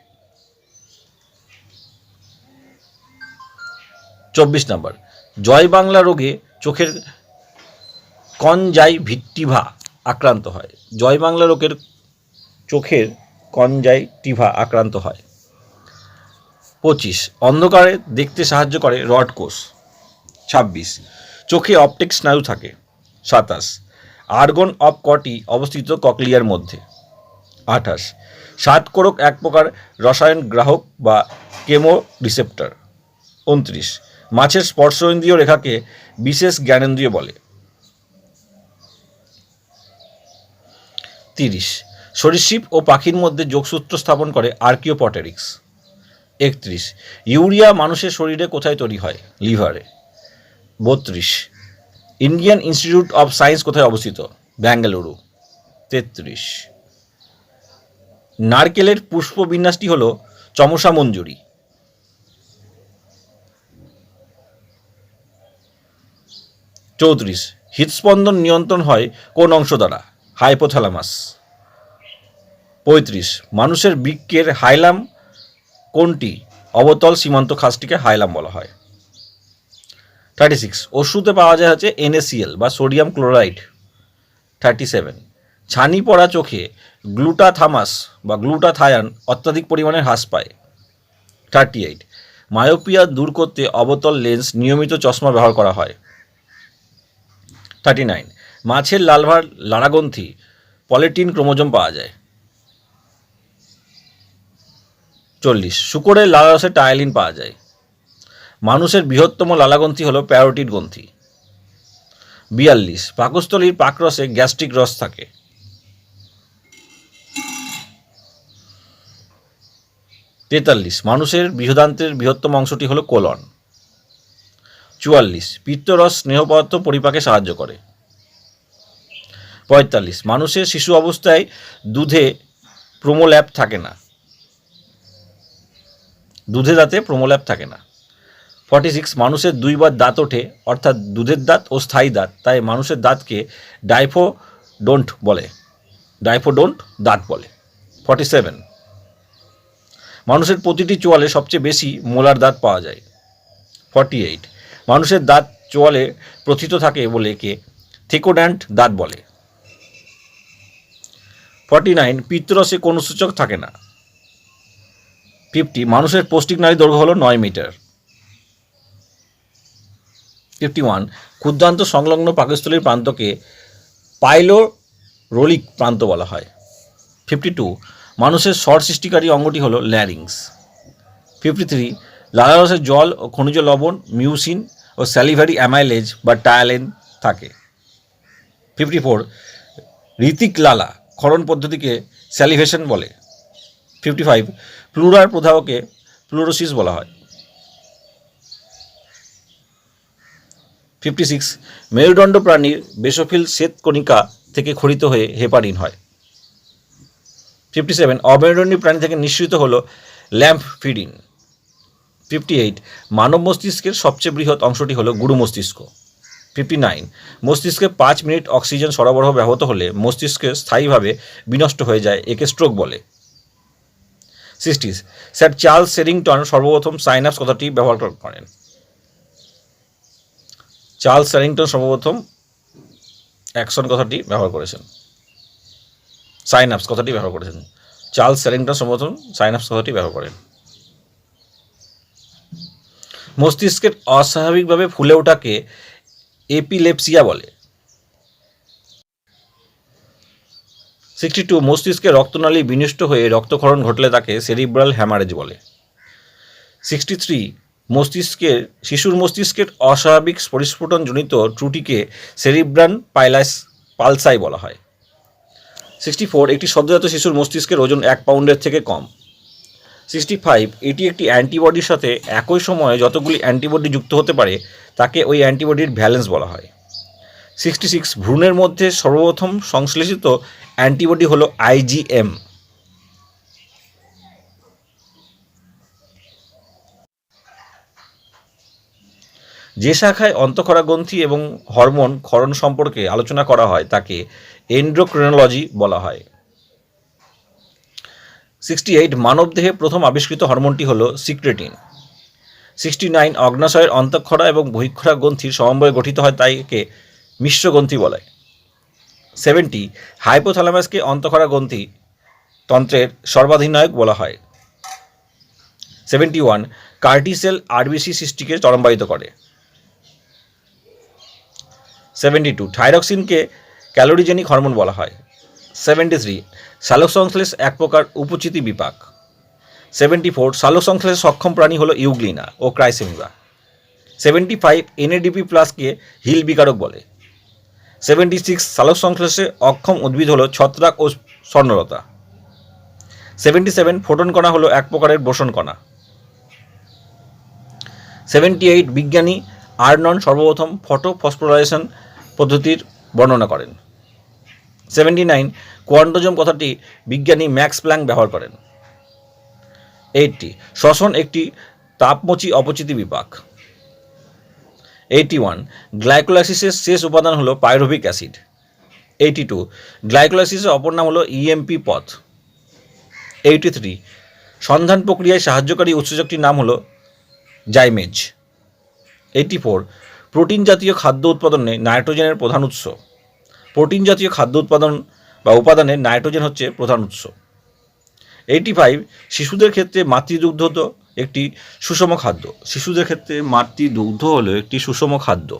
24 নম্বর জয় বাংলা রোগে চোখের কনজাইভিটিভা আক্রান্ত হয়। জয় বাংলা লোকের চোখের কনজাংটিভা আক্রান্ত হয়। 25 অন্ধকারে দেখতে সাহায্য করে রড কোষ। 26 চোখে অপটিক স্নায়ু থাকে। 27 আর্গন অফ কটি অবস্থিত ককলিয়ার মধ্যে। 28 শ্বাতকোরক এক প্রকার রসায়ন গ্রাহক বা কেমো রিসেপ্টর। 29 মাছের স্পর্শইন্দ্রিয় রেখাকে বিশেষ জ্ঞানেন্দ্রিয় বলে। 30 সরীসৃপ ও পাখির মধ্যে যোগসূত্র স্থাপন করে আর্কিওপটেরিক্স। 31 ইউরিয়া মানুষের শরীরে কোথায় তৈরি হয়? লিভারে। 32 ইন্ডিয়ান ইনস্টিটিউট অফ সায়েন্স কোথায় অবস্থিত? বেঙ্গালুরু। 33 নারকেলের পুষ্পবিন্যাসটি হল চমসা মঞ্জুরি। 34 হৃদস্পন্দন নিয়ন্ত্রণ হয় কোন অংশ দ্বারা? হাইপোথ্যালামাস। 35 মানুষের বৃক্কের হাইলাম কোনটি? অবতল সীমান্ত খাসটিকে হাইলাম বলা হয়। 36 ওষুধে পাওয়া যায় হচ্ছে NaCl বা সোডিয়াম ক্লোরাইড। 37 ছানি পড়া চোখে গ্লুটাথামাস বা গ্লুটাথায়ন অত্যাধিক পরিমাণে হ্রাস পায়। 38 মায়োপিয়া দূর করতে অবতল লেন্স নিয়মিত চশমা ব্যবহার করা হয়। 39 মাছের লার্ভার লালাগ্রন্থি পলিটিন ক্রোমোজোম পাওয়া যায়। 40 শূকরের লালারসে টায়ালিন পাওয়া যায়। মানুষের বৃহত্তম লালাগ্রন্থি হল প্যারোটিড গ্রন্থি। 42 পাকস্থলীর পাকরসে গ্যাস্ট্রিক রস থাকে। 43 মানুষের বৃহদান্ত্রের বৃহত্তম অংশটি হল কোলন। 44 পিত্তরস স্নেহ পদার্থ পরিপাকে সাহায্য করে। 45 মানুষের শিশু অবস্থায় দুধে প্রোমোল্যাপ থাকে না। দুধে দাঁতে প্রোমোল্যাপ থাকে না। 46 মানুষের দুইবার দাঁত ওঠে, অর্থাৎ দুধের দাঁত ও স্থায়ী দাঁত, তাই মানুষের দাঁতকে ডাইফোডোন্ট দাঁত বলে। 47 মানুষের প্রতিটি চোয়ালে সবচেয়ে বেশি মোলার দাঁত পাওয়া যায়। 48 মানুষের দাঁত চোয়ালে প্রথিত থাকে বলে একে থেকোড্যান্ট দাঁত বলে। 49 পিত্তরসে কোনো সূচক থাকে না। 50 মানুষের পৌষ্টিক নালী দৈর্ঘ্য হল 9 মিটার। 51 ক্ষুদ্রান্ত সংলগ্ন পাকস্থলীর প্রান্তকে পাইলোরোলিক প্রান্ত বলা হয়। 52 মানুষের স্বর সৃষ্টিকারী অঙ্গটি হল ল্যারিংস। 53 লালারসে জল ও খনিজ লবণ, মিউসিন ও স্যালিভারি অ্যামাইলেজ বা টায়ালিন থাকে। 54 ঋতিক লালা ক্ষরণ পদ্ধতিকে স্যালিভেশন বলে। 55 প্লুরার প্রদাহকে প্লুরোসিস বলা হয়। 56 মেরুদণ্ড প্রাণীর বেসোফিল শ্বেতকণিকা থেকে ক্ষরিত হয়ে হেপারিন হয়। 57 অমেরুদণ্ডী প্রাণী থেকে নিঃসৃত হল ল্যাম্ফিডিন। 58 মানব মস্তিষ্কের সবচেয়ে বৃহৎ অংশটি হল গুরু মস্তিষ্ক। 59 মস্তিষ্কে 5 মিনিট অক্সিজেন সরবরাহ ব্যাহত হলে মস্তিষ্কে স্থায়ীভাবে বিনষ্ট হয়ে যায়, একে স্ট্রোক বলে। 60 স্যার চার্লস শেরিংটন সর্বপ্রথম সাইনাপস কথাটি ব্যবহার করেন। চার্লস শেরিংটন সর্বপ্রথম অ্যাকশন কথাটি ব্যবহার করেছেন, সাইনাপস কথাটি ব্যবহার করেছেন। চার্লস শেরিংটন সর্বপ্রথম সাইনাপস কথাটি ব্যবহার করেন। মস্তিষ্কের অস্বাভাবিকভাবে ফুলে ওঠাকে এপিলেপসিয়া বলে। 62 মস্তিষ্কে রক্তনালী বিনষ্ট হয়ে রক্তক্ষরণ ঘটলে তাকে সেরিব্রাল হ্যামারেজ বলে। 63 শিশুর মস্তিষ্কের অস্বাভাবিক পরিস্ফুটনজনিত ত্রুটিকে সেরিব্রাল পালসাই বলা হয়। 64 একটি সদ্যজাত শিশুর মস্তিষ্কের ওজন 1 পাউন্ডের থেকে কম। 65 এটি একটি অ্যান্টিবডির সাথে একই সময়ে যতগুলি অ্যান্টিবডি যুক্ত হতে পারে তাকে ওই অ্যান্টিবডির ভ্যালেন্স বলা হয়। 66 ভ্রূণের মধ্যে সর্বপ্রথম সংশ্লেষিত অ্যান্টিবডি হল IgM। যে শাখায় অন্তঃক্ষরা গ্রন্থি এবং হরমোন ক্ষরণ সম্পর্কে আলোচনা করা হয় তাকে এন্ডোক্রিনোলজি বলা হয়। 68 মানবদেহে প্রথম আবিষ্কৃত হরমোনটি হল সিক্রেটিন। 69 অগ্নাশয়ের অন্তঃক্ষরা এবং বহিঃক্ষরা গ্রন্থির সমন্বয়ে গঠিত হয়, তাই একে মিশ্র গ্রন্থি বলে। 70 হাইপোথ্যালামাসকে অন্তঃক্ষরা গ্রন্থি তন্ত্রের সর্বাধিনায়ক বলা হয়। 71 কার্টিসেল আরবিসি সৃষ্টিকে ত্বরান্বিত করে। 72 থাইরক্সিনকে ক্যালোরিজেনিক হরমোন বলা হয়। 73 সালোকসংশ্লেষ এক প্রকার উপচিতি বিপাক। 74 সালোকসংশ্লেষে সক্ষম প্রাণী হলো ইউগ্লিনা ও ক্রাইসেমিবা। 75 এনএডিপি প্লাসকে হিল বিকারক বলে। 76 সালোকসংশ্লেষে অক্ষম উদ্ভিদ হলো ছত্রাক ও স্বর্ণলতা। 77 ফোটন কণা হলো এক প্রকারের বোসন কণা। 78 বিজ্ঞানী আর্নন সর্বপ্রথম ফটোফসফোরাইলেশন পদ্ধতির বর্ণনা করেন। 79 কোয়ান্টোজম কথাটি বিজ্ঞানী ম্যাক্স প্ল্যাঙ্ক ব্যবহার করেন। 80 শ্বসন একটি তাপমোচী অপচিতি বিপাক। 81 গ্লাইকোলাইসিসের শেষ উপাদান হলো পাইরুভিক অ্যাসিড। 82 গ্লাইকোলাইসিসের অপর নাম হলো ইএমপি পথ। 83 সন্ধান প্রক্রিয়ায় সাহায্যকারী উৎসেচকটির নাম হলো জাইমেজ। 84 প্রোটিন জাতীয় খাদ্য উৎপাদনে নাইট্রোজেনের প্রধান উৎস। প্রোটিন জাতীয় খাদ্য উৎপাদন বা উপাদানে নাইট্রোজেন হচ্ছে প্রধান উৎস। 85 শিশুদের ক্ষেত্রে মাতৃদুগ্ধ তো একটি সুষম খাদ্য। শিশুদের ক্ষেত্রে মাতৃদুগ্ধ হলো একটি সুষম খাদ্য।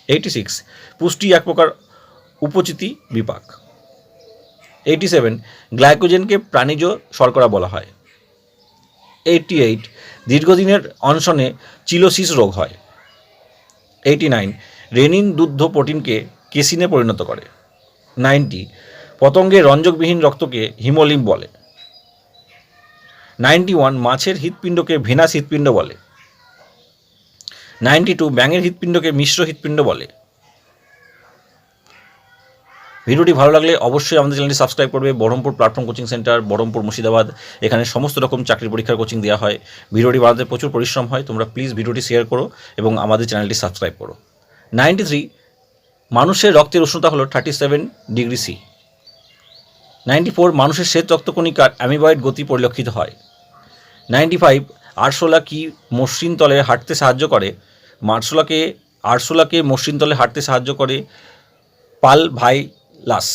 86 পুষ্টি এক প্রকার উপচিতি বিপাক। 87 গ্লাইকোজেনকে প্রাণীজ শর্করা বলা হয়। 88 দীর্ঘদিনের অনশনে চিলোসিস রোগ হয়। 89 রেনিন দুগ্ধ প্রোটিনকে কেসিনে পরিণত করে। 90 পতঙ্গের রঞ্জকবিহীন রক্তকে হিমোলিম্ফ বলে। 91 মাছের হৃৎপিণ্ডকে ভেনাস হৃৎপিণ্ড বলে। 92 ব্যাঙের হৃৎপিণ্ডকে মিশ্র হৃৎপিণ্ড বলে। ভিডিওটি ভালো লাগলে অবশ্যই আমাদের চ্যানেলটি সাবস্ক্রাইব করবে। Baharampur platform coaching centre, Baharampur Murshidabad, এখানে সমস্ত রকম চাকরির পরীক্ষার কোচিং দেওয়া হয়। ভিডিওটি বানাতে প্রচুর পরিশ্রম হয়, তোমরা প্লিজ ভিডিওটি শেয়ার করো এবং আমাদের চ্যানেলটি সাবস্ক্রাইব করো। 93 মানুষের রক্তের উষ্ণতা হলো 37 ডিগ্রি সি। 94 মানুষের শ্বেত রক্তকণিকার অ্যামিবয়েড গতি পরিলক্ষিত হয়। 95 আরশোলা কি মসৃণ তলে হাঁটতে সাহায্য করে? আরশোলাকে মসৃণ তলে হাঁটতে সাহায্য করে পালভাইলাস।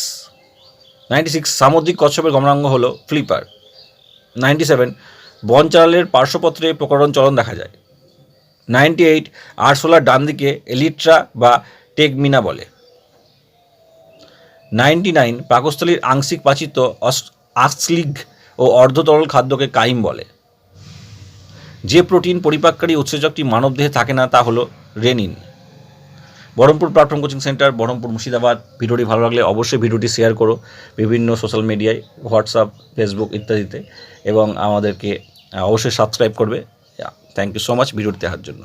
96 সামুদ্রিক কচ্ছপের গমনাঙ্গ হলো ফ্লিপার। 97 বনচারালের পার্শ্বপত্রে প্রকরণ চলন দেখা যায়। 98 আরশোলার ডান দিকে এলিট্রা বা টেগমিনা বলে। 99 পাকস্থলীর আংশিক পাচিত আস্লিগ ও অর্ধতরল খাদ্যকে কাইম বলে। যে প্রোটিন পরিপাককারী উৎসেচকটি মানবদেহে থাকে না তা হলো renin. Baharampur platform coaching centre, Baharampur Murshidabad. ভিডিওটি ভালো লাগলে অবশ্যই ভিডিওটি শেয়ার করো বিভিন্ন সোশ্যাল মিডিয়ায়, হোয়াটসঅ্যাপ, ফেসবুক ইত্যাদিতে, এবং আমাদেরকে অবশ্যই সাবস্ক্রাইব করবে। থ্যাংক ইউ সো মাচ ভিডিওটি দেখার জন্য।